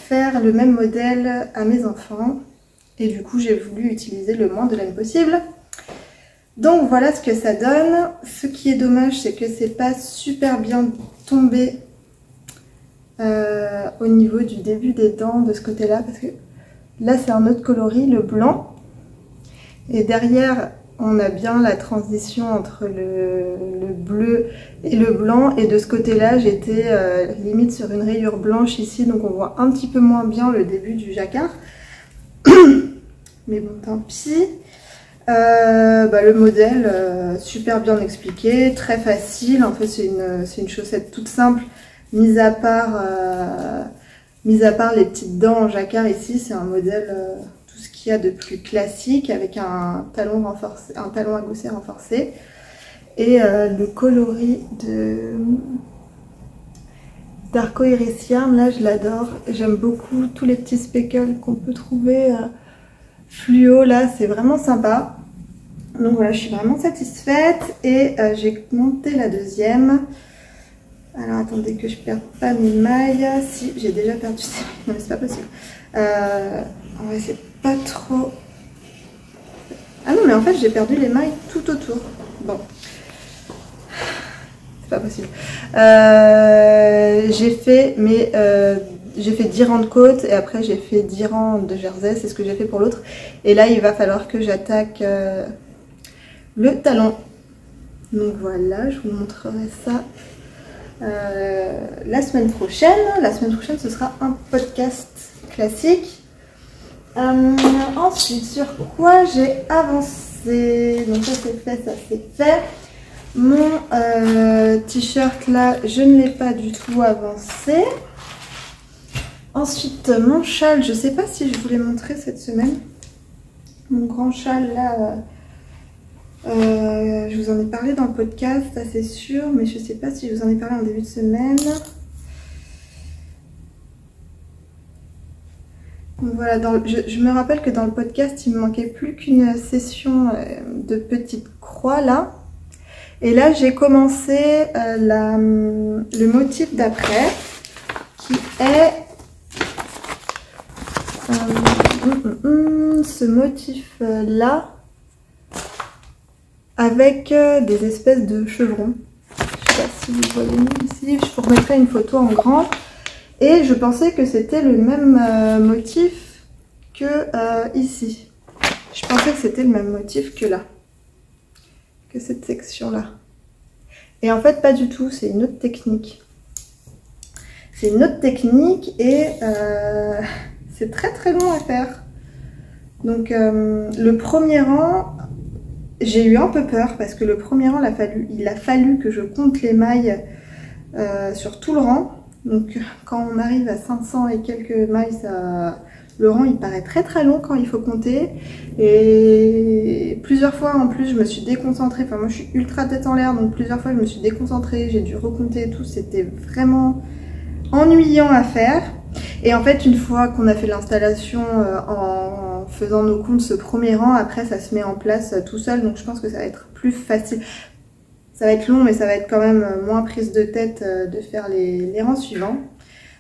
faire le même modèle à mes enfants. Et du coup j'ai voulu utiliser le moins de laine possible. Donc voilà ce que ça donne. Ce qui est dommage, c'est que c'est pas super bien tombé au niveau du début des dents de ce côté-là, parce que là c'est un autre coloris, le blanc, et derrière on a bien la transition entre le bleu et le blanc, et de ce côté-là j'étais limite sur une rayure blanche ici, donc on voit un petit peu moins bien le début du jacquard. Mais bon, tant pis. Le modèle, super bien expliqué, très facile. En fait, c'est une chaussette toute simple, mis à part les petites dents en jacquard ici. C'est un modèle, tout ce qu'il y a de plus classique, avec un talon renforcé, un talon à gousset renforcé. Et le coloris d'Arco Iris Yarn, là je l'adore. J'aime beaucoup tous les petits speckles qu'on peut trouver fluo là, c'est vraiment sympa. Donc voilà, je suis vraiment satisfaite et j'ai monté la deuxième. Alors attendez que je perde pas mes mailles. Si, j'ai déjà perdu ces mailles. Non mais c'est pas possible. On va essayer de pas trop... Ah non mais en fait j'ai perdu les mailles tout autour. Bon. C'est pas possible. J'ai fait 10 rangs de côte et après j'ai fait 10 rangs de jersey, c'est ce que j'ai fait pour l'autre. Et là il va falloir que j'attaque le talon. Donc voilà, je vous montrerai ça la semaine prochaine. La semaine prochaine ce sera un podcast classique. Ensuite, sur quoi j'ai avancé? Donc ça c'est fait, ça c'est fait. Mon t-shirt là, je ne l'ai pas du tout avancé. Ensuite, mon châle, je ne sais pas si je vous l'ai montré cette semaine. Mon grand châle là, je vous en ai parlé dans le podcast, ça c'est sûr, mais je ne sais pas si je vous en ai parlé en début de semaine. Donc voilà, je me rappelle que dans le podcast, il me manquait plus qu'une session de petites croix là. Et là, j'ai commencé le motif d'après, qui est ce motif-là, avec des espèces de chevrons. Je sais pas si vous voyez ici, je vous remettrai une photo en grand. Et je pensais que c'était le même motif que ici. Je pensais que c'était le même motif que là. Que cette section-là. Et en fait, pas du tout. C'est une autre technique. C'est une autre technique et c'est très très long à faire. Donc le premier rang, j'ai eu un peu peur parce que le premier rang, il a fallu que je compte les mailles sur tout le rang. Donc quand on arrive à 500 et quelques mailles, le rang il paraît très très long quand il faut compter. Et plusieurs fois en plus je me suis déconcentrée, enfin moi je suis ultra tête en l'air, donc plusieurs fois je me suis déconcentrée, j'ai dû recompter et tout, c'était vraiment ennuyant à faire. Et en fait une fois qu'on a fait l'installation en faisant nos comptes ce premier rang, après ça se met en place tout seul, donc je pense que ça va être plus facile. Ça va être long mais ça va être quand même moins prise de tête de faire les rangs suivants.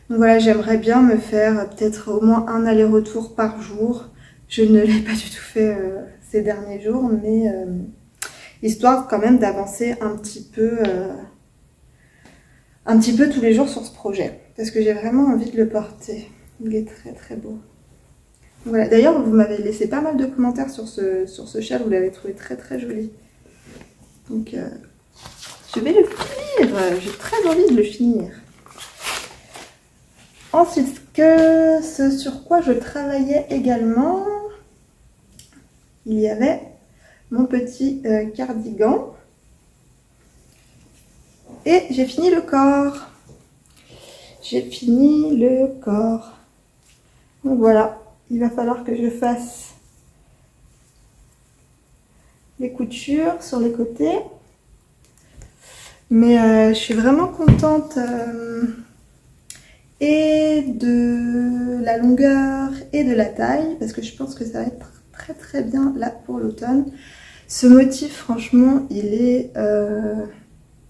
Donc voilà, j'aimerais bien me faire peut-être au moins un aller-retour par jour. Je ne l'ai pas du tout fait ces derniers jours, mais histoire quand même d'avancer un petit peu tous les jours sur ce projet. Parce que j'ai vraiment envie de le porter. Il est très très beau. Voilà. D'ailleurs, vous m'avez laissé pas mal de commentaires sur ce châle, vous l'avez trouvé très très joli. Donc je vais le finir, j'ai très envie de le finir. Ensuite, ce sur quoi je travaillais également, il y avait mon petit cardigan. Et j'ai fini le corps. J'ai fini le corps. Donc voilà, il va falloir que je fasse les coutures sur les côtés. Mais je suis vraiment contente et de la longueur et de la taille, parce que je pense que ça va être très très bien là pour l'automne. Ce motif, franchement, il est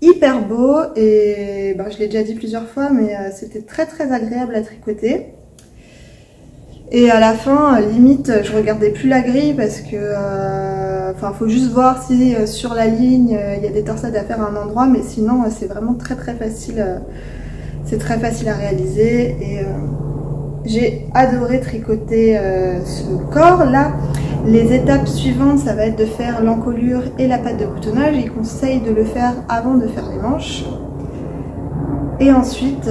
hyper beau et ben, je l'ai déjà dit plusieurs fois, mais c'était très très agréable à tricoter. Et à la fin, limite, je regardais plus la grille parce que, enfin, faut juste voir si sur la ligne il y a des torsades à faire à un endroit, mais sinon c'est vraiment très très facile. C'est très facile à réaliser et j'ai adoré tricoter ce corps là. Les étapes suivantes, ça va être de faire l'encolure et la patte de boutonnage. Il conseille de le faire avant de faire les manches. Et ensuite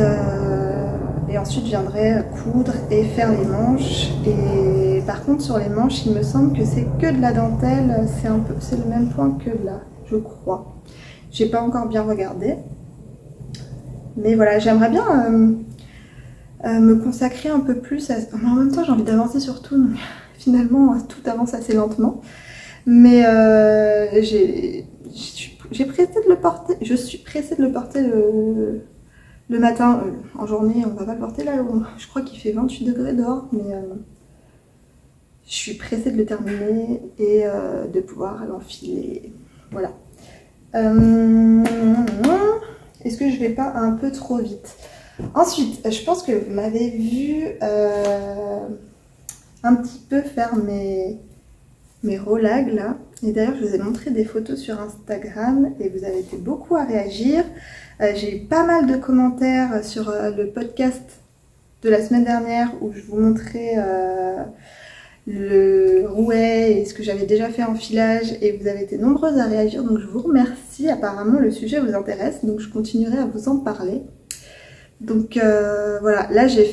viendrai coudre et faire les manches. Et par contre, sur les manches, il me semble que c'est que de la dentelle. C'est le même point que là, je crois. J'ai pas encore bien regardé. Mais voilà, j'aimerais bien me consacrer un peu plus à... Mais en même temps, j'ai envie d'avancer sur tout. Donc... Finalement, tout avance assez lentement, mais j'ai pressé de le porter. Je suis pressée de le porter le matin. En journée, on va pas le porter là. Je crois qu'il fait 28 degrés dehors, mais je suis pressée de le terminer et de pouvoir l'enfiler. Voilà. Est-ce que je vais pas un peu trop vite? Ensuite, je pense que vous m'avez vu un petit peu faire mes rolags là. Et d'ailleurs, je vous ai montré des photos sur Instagram et vous avez été beaucoup à réagir. J'ai eu pas mal de commentaires sur le podcast de la semaine dernière où je vous montrais le rouet et ce que j'avais déjà fait en filage et vous avez été nombreuses à réagir, donc je vous remercie. Apparemment le sujet vous intéresse, donc je continuerai à vous en parler. Donc voilà, là j'ai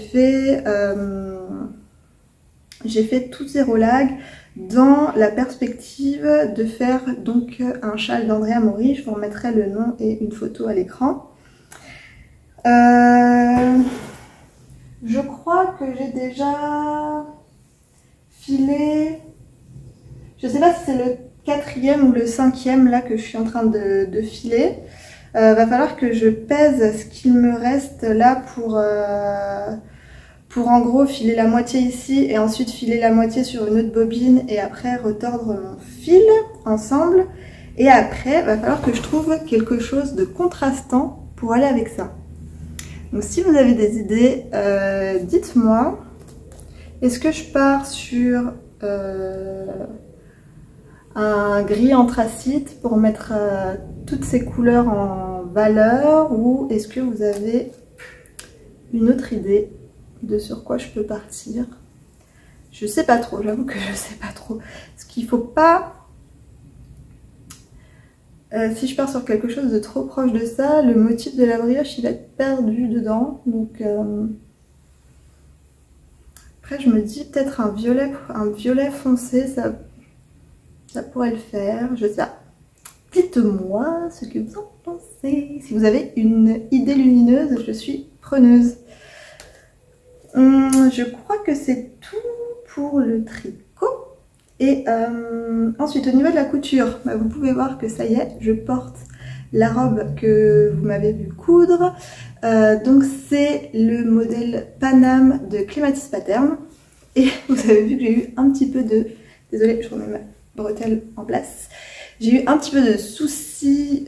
fait tous ces rolags dans la perspective de faire donc un châle d'Andrea Mori. Je vous remettrai le nom et une photo à l'écran. Je crois que j'ai déjà filé, je sais pas si c'est le 4e ou le 5e là que je suis en train de filer. Va falloir que je pèse ce qu'il me reste là pour en gros filer la moitié ici et ensuite filer la moitié sur une autre bobine et après retordre mon fil ensemble. Et après, va falloir que je trouve quelque chose de contrastant pour aller avec ça. Donc si vous avez des idées, dites-moi. Est-ce que je pars sur un gris anthracite pour mettre toutes ces couleurs en valeur, ou est-ce que vous avez une autre idée de sur quoi je peux partir? Je sais pas trop, j'avoue que je sais pas trop. Parce qu'il faut pas... si je pars sur quelque chose de trop proche de ça, le motif de la brioche il va être perdu dedans. Donc après je me dis peut-être un violet foncé, ça pourrait le faire. Je sais pas. Dites-moi ce que vous en pensez. Si vous avez une idée lumineuse, je suis preneuse. Je crois que c'est tout pour le tricot. Et ensuite au niveau de la couture, bah, vous pouvez voir que ça y est, je porte la robe que vous m'avez vu coudre. Donc c'est le modèle Paname de Clematis Pattern. Et vous avez vu que j'ai eu un petit peu de... Désolée, je remets ma bretelle en place. J'ai eu un petit peu de soucis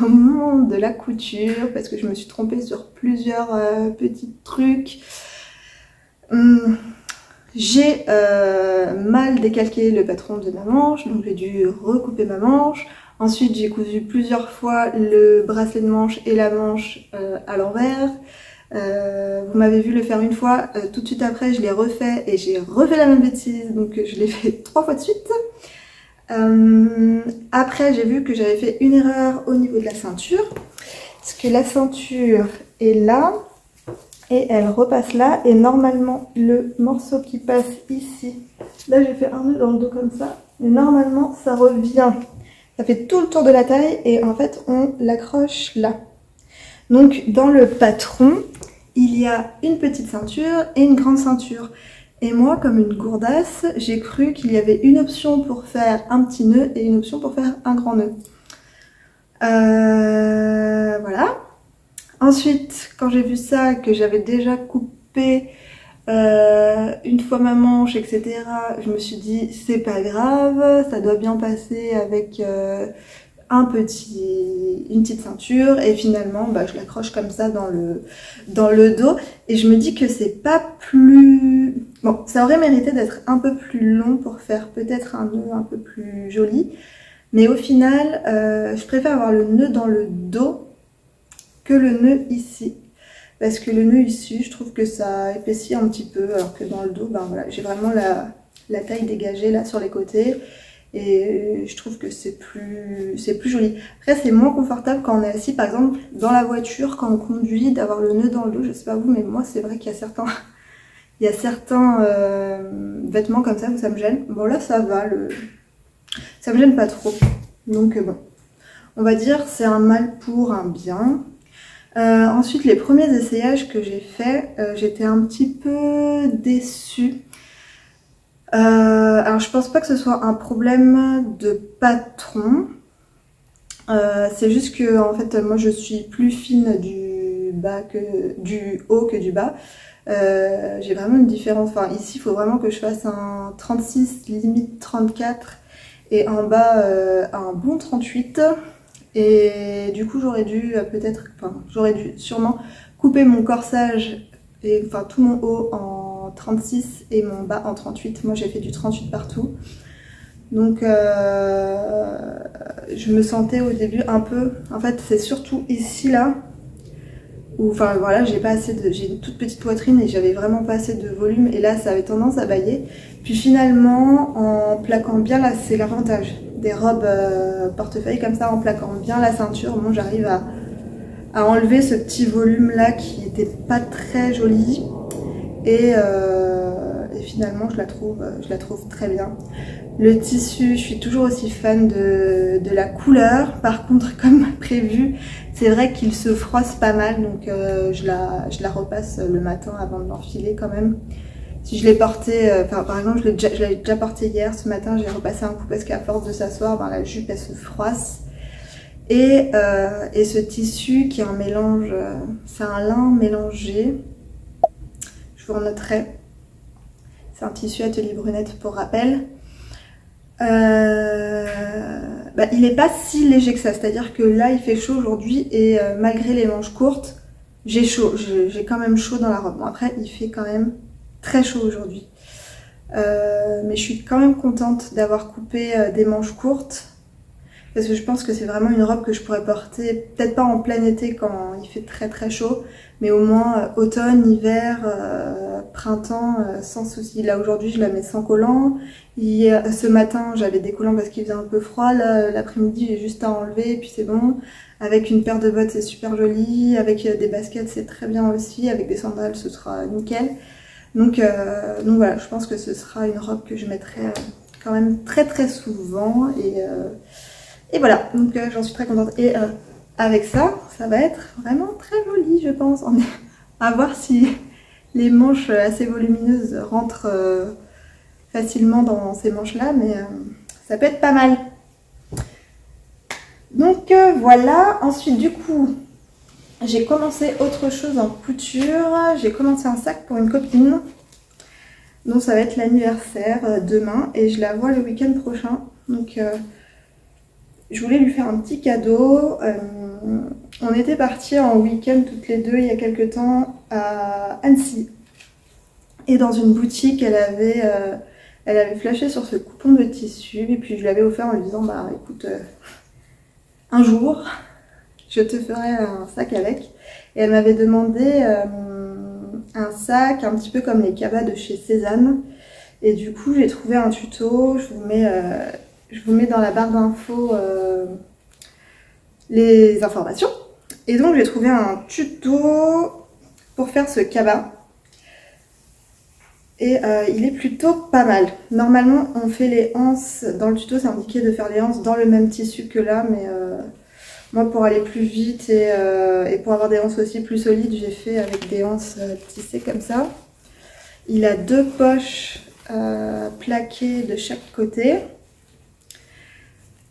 au moment de la couture parce que je me suis trompée sur plusieurs petits trucs. J'ai mal décalqué le patron de ma manche, donc j'ai dû recouper ma manche. Ensuite j'ai cousu plusieurs fois le bracelet de manche et la manche à l'envers. Vous m'avez vu le faire une fois, tout de suite après je l'ai refait et j'ai refait la même bêtise, donc je l'ai fait 3 fois de suite. Après j'ai vu que j'avais fait une erreur au niveau de la ceinture, parce que la ceinture est là et elle repasse là, et normalement le morceau qui passe ici, là j'ai fait un nœud dans le dos comme ça, mais normalement ça revient, ça fait tout le tour de la taille et en fait on l'accroche là. Donc dans le patron il y a une petite ceinture et une grande ceinture. Et moi, comme une gourdasse, j'ai cru qu'il y avait une option pour faire un petit nœud et une option pour faire un grand nœud. Voilà. Ensuite, quand j'ai vu ça, que j'avais déjà coupé une fois ma manche, etc., je me suis dit c'est pas grave, ça doit bien passer avec une petite ceinture, et finalement bah, je l'accroche comme ça dans le dos, et je me dis que c'est pas plus... Bon, ça aurait mérité d'être un peu plus long pour faire peut-être un nœud un peu plus joli, mais au final je préfère avoir le nœud dans le dos que le nœud ici, parce que le nœud ici je trouve que ça épaissit un petit peu, alors que dans le dos ben voilà, j'ai vraiment la taille dégagée là sur les côtés, et je trouve que c'est plus joli. Après c'est moins confortable quand on est assis par exemple dans la voiture, quand on conduit, d'avoir le nœud dans le dos. Je sais pas vous, mais moi c'est vrai qu'il y a certains vêtements comme ça où ça me gêne. Bon là ça va, ça me gêne pas trop, donc bon, on va dire c'est un mal pour un bien. Ensuite, les premiers essayages que j'ai faits, j'étais un petit peu déçue. Alors je pense pas que ce soit un problème de patron, c'est juste que en fait moi je suis plus fine du haut que du bas. J'ai vraiment une différence, enfin ici il faut vraiment que je fasse un 36 limite 34 et en bas un bon 38. Et du coup j'aurais dû j'aurais dû sûrement couper mon corsage, et enfin tout mon haut en 36 et mon bas en 38. Moi j'ai fait du 38 partout. Donc je me sentais au début un peu... En fait c'est surtout ici là, où enfin voilà, j'ai une toute petite poitrine et j'avais vraiment pas assez de volume, et là ça avait tendance à bailler. Puis finalement en plaquant bien là, c'est l'avantage des robes portefeuille comme ça, en plaquant bien la ceinture, bon, j'arrive à enlever ce petit volume là qui était pas très joli, et finalement je la trouve très bien. Le tissu, je suis toujours aussi fan de la couleur. Par contre, comme prévu, c'est vrai qu'il se froisse pas mal, donc je la repasse le matin avant de l'enfiler quand même. Si je l'ai porté, par exemple, je l'ai déjà porté hier, ce matin j'ai repassé un coup parce qu'à force de s'asseoir, ben, la jupe elle se froisse. Et ce tissu qui est un mélange, c'est un lin mélangé, je vous renoterai. C'est un tissu Atelier Brunette pour rappel. Bah, il n'est pas si léger que ça, c'est-à-dire que là il fait chaud aujourd'hui, et malgré les manches courtes, j'ai chaud, j'ai quand même chaud dans la robe. Bon, après il fait quand même très chaud aujourd'hui, mais je suis quand même contente d'avoir coupé des manches courtes, parce que je pense que c'est vraiment une robe que je pourrais porter, peut-être pas en plein été quand il fait très très chaud, mais au moins automne, hiver, printemps, sans souci. Là aujourd'hui je la mets sans collant. Ce matin j'avais des collants parce qu'il faisait un peu froid. L'après-midi j'ai juste à enlever et puis c'est bon. Avec une paire de bottes c'est super joli, avec des baskets c'est très bien aussi, avec des sandales ce sera nickel. Donc voilà, je pense que ce sera une robe que je mettrai quand même très très souvent, et voilà, donc j'en suis très contente. Et avec ça, ça va être vraiment très joli, je pense. À voir si les manches assez volumineuses rentrent facilement dans ces manches-là, mais ça peut être pas mal. Donc voilà, ensuite du coup, j'ai commencé autre chose en couture. J'ai commencé un sac pour une copine, dont ça va être l'anniversaire demain, et je la vois le week-end prochain. Donc je voulais lui faire un petit cadeau. On était partis en week-end toutes les deux il y a quelques temps à Annecy. Et dans une boutique, elle avait flashé sur ce coupon de tissu. Et puis je l'avais offert en lui disant, bah écoute, un jour, je te ferai un sac avec. Et elle m'avait demandé un sac un petit peu comme les cabas de chez Cézanne. Et du coup, j'ai trouvé un tuto. Je vous mets dans la barre d'infos les informations. Et donc j'ai trouvé un tuto pour faire ce cabas. Et il est plutôt pas mal. Normalement on fait les anses, dans le tuto c'est indiqué de faire les anses dans le même tissu que là, mais moi pour aller plus vite et pour avoir des anses aussi plus solides, j'ai fait avec des anses tissées comme ça. Il a deux poches plaquées de chaque côté.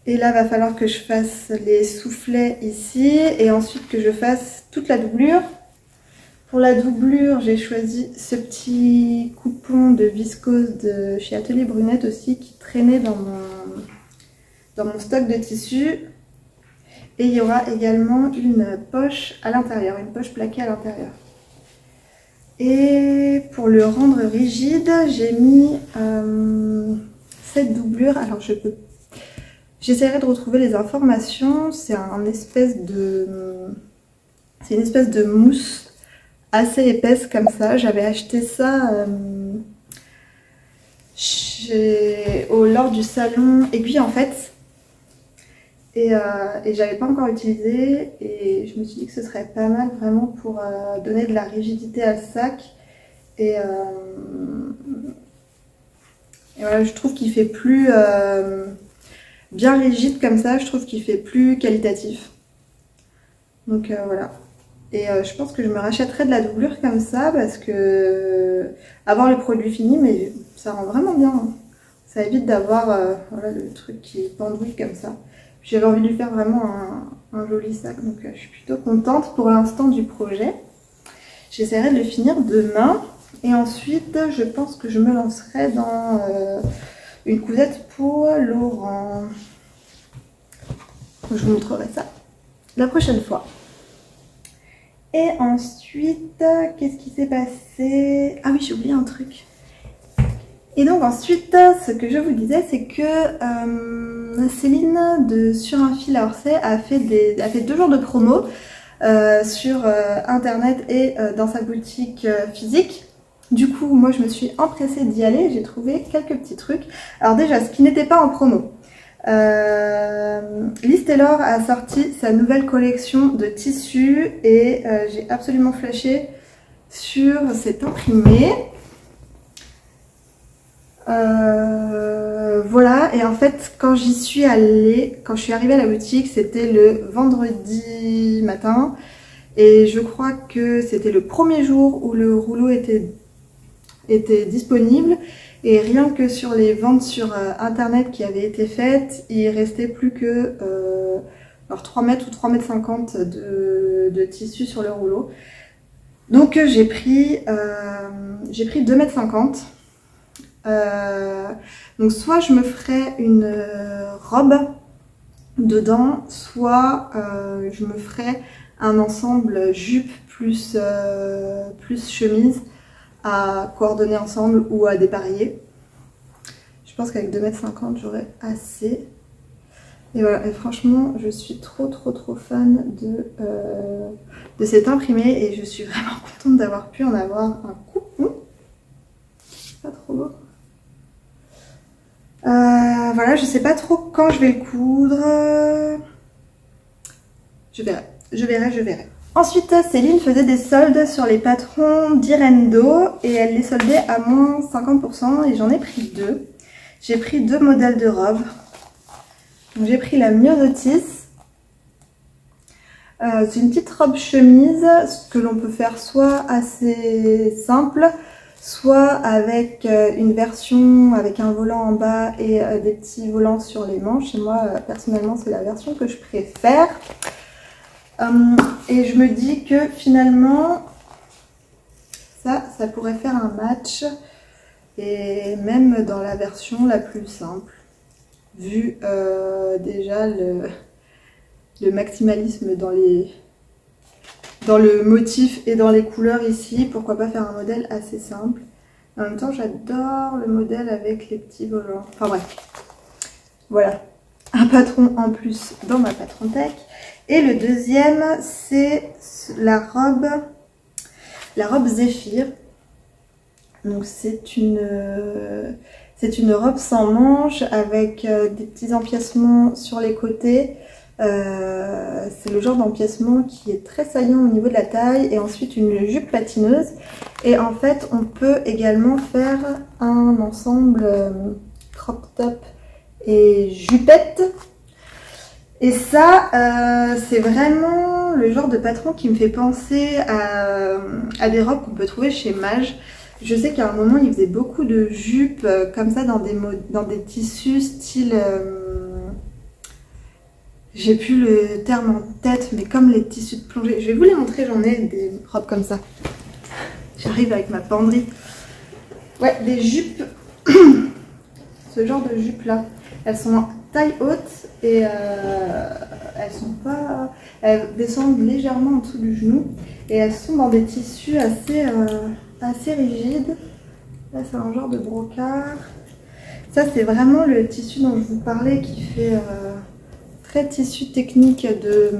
Et là, va falloir que je fasse les soufflets ici et ensuite que je fasse toute la doublure. Pour la doublure, j'ai choisi ce petit coupon de viscose de chez Atelier Brunette aussi qui traînait dans mon stock de tissus. Et il y aura également une poche à l'intérieur, une poche plaquée à l'intérieur. Et pour le rendre rigide, j'ai mis cette doublure. Alors j'essaierai de retrouver les informations. C'est une espèce de mousse assez épaisse comme ça. J'avais acheté ça lors du salon Aiguille en fait. Et j'avais pas encore utilisé et je me suis dit que ce serait pas mal vraiment pour donner de la rigidité à ce sac. Et voilà, je trouve qu'il fait plus bien rigide comme ça, je trouve qu'il fait plus qualitatif. Donc voilà. Et je pense que je me rachèterai de la doublure comme ça parce que avoir le produit fini, mais ça rend vraiment bien. Hein. Ça évite d'avoir voilà, le truc qui pendouille comme ça. J'avais envie de lui faire vraiment un joli sac, donc je suis plutôt contente pour l'instant du projet. J'essaierai de le finir demain et ensuite je pense que je me lancerai dans une cousette pour Laurent. Je vous montrerai ça la prochaine fois. Et ensuite, qu'est-ce qui s'est passé? Ah oui, j'ai oublié un truc. Et donc ensuite, ce que je vous disais, c'est que Céline de Sur un fil à Orsay a fait 2 jours de promo sur internet et dans sa boutique physique. Du coup, moi je me suis empressée d'y aller, j'ai trouvé quelques petits trucs. Alors déjà, ce qui n'était pas en promo. Liz Taylor a sorti sa nouvelle collection de tissus et j'ai absolument flashé sur cet imprimé. Voilà, et en fait quand j'y suis allée, quand je suis arrivée à la boutique, c'était le vendredi matin et je crois que c'était le premier jour où le rouleau était disponible et rien que sur les ventes sur internet qui avaient été faites, il restait plus que 3 mètres ou 3 mètres 50 de tissu sur le rouleau. Donc j'ai pris 2 mètres 50. Donc soit je me ferai une robe dedans, soit je me ferai un ensemble jupe plus chemise à coordonner ensemble ou à dépareiller. Je pense qu'avec 2,50 m j'aurai assez. Et voilà, et franchement je suis trop fan de cet imprimé et je suis vraiment contente d'avoir pu en avoir un coupon. Pas trop beau. Voilà, je sais pas trop quand je vais le coudre. Je verrai. Ensuite, Céline faisait des soldes sur les patrons d'Irendo et elle les soldait à moins 50% et j'en ai pris 2. J'ai pris 2 modèles de robes. J'ai pris la Myosotis. C'est une petite robe chemise que l'on peut faire soit assez simple, soit avec une version avec un volant en bas et des petits volants sur les manches. Et moi, personnellement, c'est la version que je préfère. Et je me dis que finalement, ça pourrait faire un match. Et même dans la version la plus simple, vu déjà le maximalisme dans le motif et dans les couleurs ici, pourquoi pas faire un modèle assez simple. En même temps, j'adore le modèle avec les petits volants. Enfin bref, voilà, un patron en plus dans ma patron-tech. Et le deuxième, c'est la robe Zéphyr. Donc c'est une robe sans manches avec des petits empiècements sur les côtés. C'est le genre d'empiècement qui est très saillant au niveau de la taille et ensuite une jupe patineuse et en fait on peut également faire un ensemble crop top et jupette et ça c'est vraiment le genre de patron qui me fait penser à des robes qu'on peut trouver chez Maje. Je sais qu'à un moment il faisait beaucoup de jupes comme ça dans des tissus style J'ai plus le terme en tête, mais comme les tissus de plongée. Je vais vous les montrer, j'en ai des robes comme ça. J'arrive avec ma penderie. Ouais, des jupes. Ce genre de jupes là. Elles sont taille haute et elles sont pas. Elles descendent légèrement en dessous du genou. Et elles sont dans des tissus assez rigides. Là, c'est un genre de brocart. Ça, c'est vraiment le tissu dont je vous parlais qui fait très tissu technique de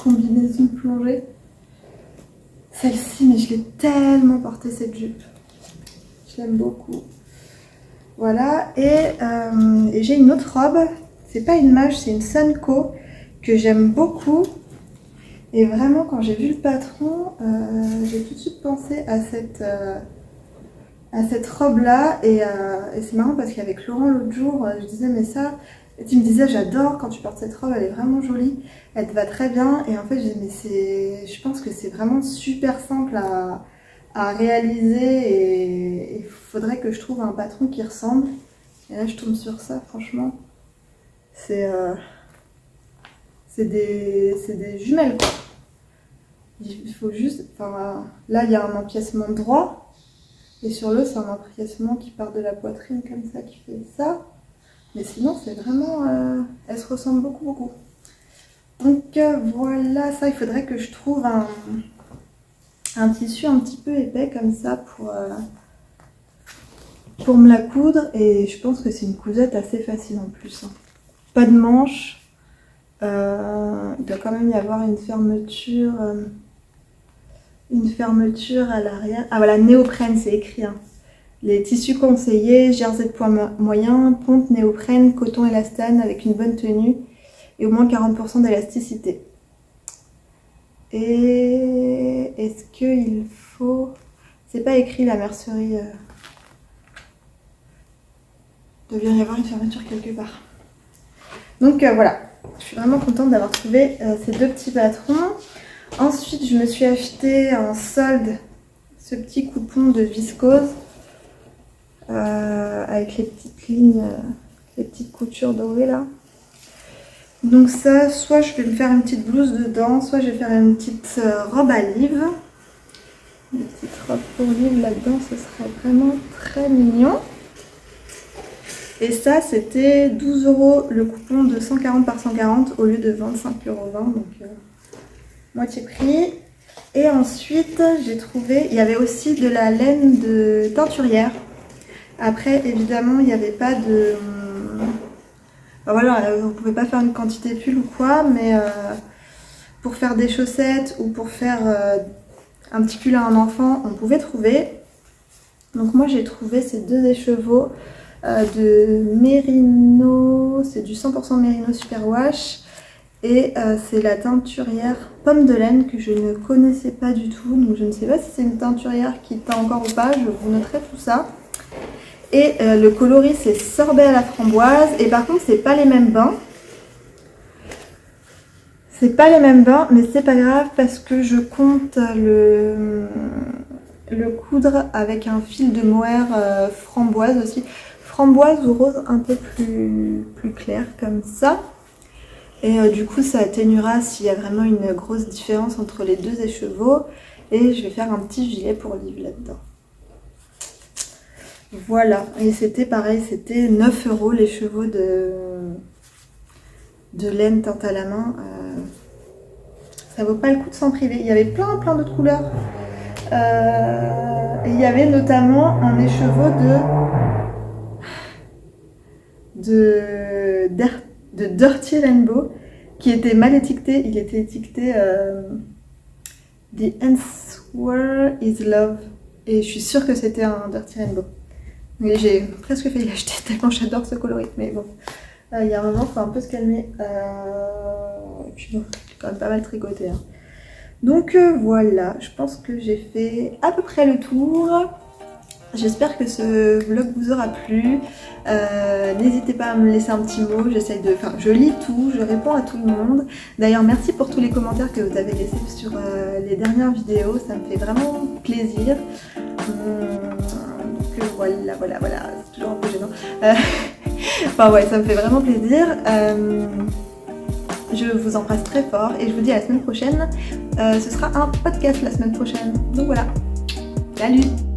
combinaison plongée. Celle-ci, mais je l'ai tellement portée cette jupe. Je l'aime beaucoup. Voilà, et j'ai une autre robe. C'est pas une mage, c'est une Sunco que j'aime beaucoup. Et vraiment, quand j'ai vu le patron, j'ai tout de suite pensé à cette robe-là. Et c'est marrant parce qu'avec Laurent l'autre jour, je disais, mais ça... Et tu me disais, j'adore quand tu portes cette robe, elle est vraiment jolie, elle te va très bien. Et en fait, je pense que c'est vraiment super simple à réaliser et il faudrait que je trouve un patron qui ressemble. Et là, je tombe sur ça, franchement. C'est des jumelles, quoi. Il faut juste... Enfin, là, il y a un empiècement droit. Et sur l'autre, c'est un empiècement qui part de la poitrine, comme ça, qui fait ça. Mais sinon, c'est vraiment... elles se ressemblent beaucoup, beaucoup. Donc, voilà, ça, il faudrait que je trouve un tissu un petit peu épais, comme ça, pour me la coudre. Et je pense que c'est une cousette assez facile, en plus. Hein. Pas de manche. Il doit quand même y avoir une fermeture à l'arrière. Ah, voilà, néoprène, c'est écrit, hein. Les tissus conseillés, jersey de poids moyen, ponte, néoprène, coton élastane avec une bonne tenue et au moins 40% d'élasticité. Et est-ce qu'il faut... C'est pas écrit la mercerie. Il devrait y avoir une fermeture quelque part. Donc voilà, je suis vraiment contente d'avoir trouvé ces deux petits patrons. Ensuite, je me suis acheté en solde ce petit coupon de viscose. Avec les petites lignes, les petites coutures dorées là. Donc ça, soit je vais me faire une petite blouse dedans, soit je vais faire une petite robe à Liv. Une petite robe pour Liv là-dedans, ce serait vraiment très mignon. Et ça, c'était 12 € le coupon de 140 par 140 au lieu de 25,20 €, donc moitié prix. Et ensuite, j'ai trouvé, il y avait aussi de la laine de teinturière. Après, évidemment, il n'y avait pas de... Enfin, voilà, vous ne pouvez pas faire une quantité de pull ou quoi, mais pour faire des chaussettes ou pour faire un petit pull à un enfant, on pouvait trouver. Donc moi, j'ai trouvé ces deux écheveaux de Mérino, c'est du 100% Mérino Superwash. Et c'est la teinturière pomme de laine que je ne connaissais pas du tout. Donc je ne sais pas si c'est une teinturière qui teint encore ou pas, je vous noterai tout ça. Et le coloris c'est sorbet à la framboise. Et par contre c'est pas les mêmes bains. C'est pas les mêmes bains, mais c'est pas grave parce que je compte le coudre avec un fil de mohair framboise aussi. Framboise ou rose un peu plus clair comme ça. Et du coup ça atténuera s'il y a vraiment une grosse différence entre les deux écheveaux. Et je vais faire un petit gilet pour Liv là-dedans. Voilà, et c'était pareil, c'était 9 € les chevaux de laine teinte à la main. Ça vaut pas le coup de s'en priver. Il y avait plein d'autres couleurs. Et il y avait notamment un écheveau de Dirty Rainbow qui était mal étiqueté. Il était étiqueté The Answer is Love. Et je suis sûre que c'était un Dirty Rainbow. Mais j'ai presque failli l'acheter tellement j'adore ce coloris. Mais bon, il y a un moment, il faut un peu se calmer. Et puis bon, j'ai quand même pas mal tricoté. Hein. Donc voilà, je pense que j'ai fait à peu près le tour. J'espère que ce vlog vous aura plu. N'hésitez pas à me laisser un petit mot. J'essaye de... Enfin, je lis tout, je réponds à tout le monde. D'ailleurs, merci pour tous les commentaires que vous avez laissés sur les dernières vidéos. Ça me fait vraiment plaisir. Donc voilà. C'est toujours un peu gênant. Enfin ouais, ça me fait vraiment plaisir. Je vous embrasse très fort et je vous dis à la semaine prochaine. Ce sera un podcast la semaine prochaine. Donc voilà, salut!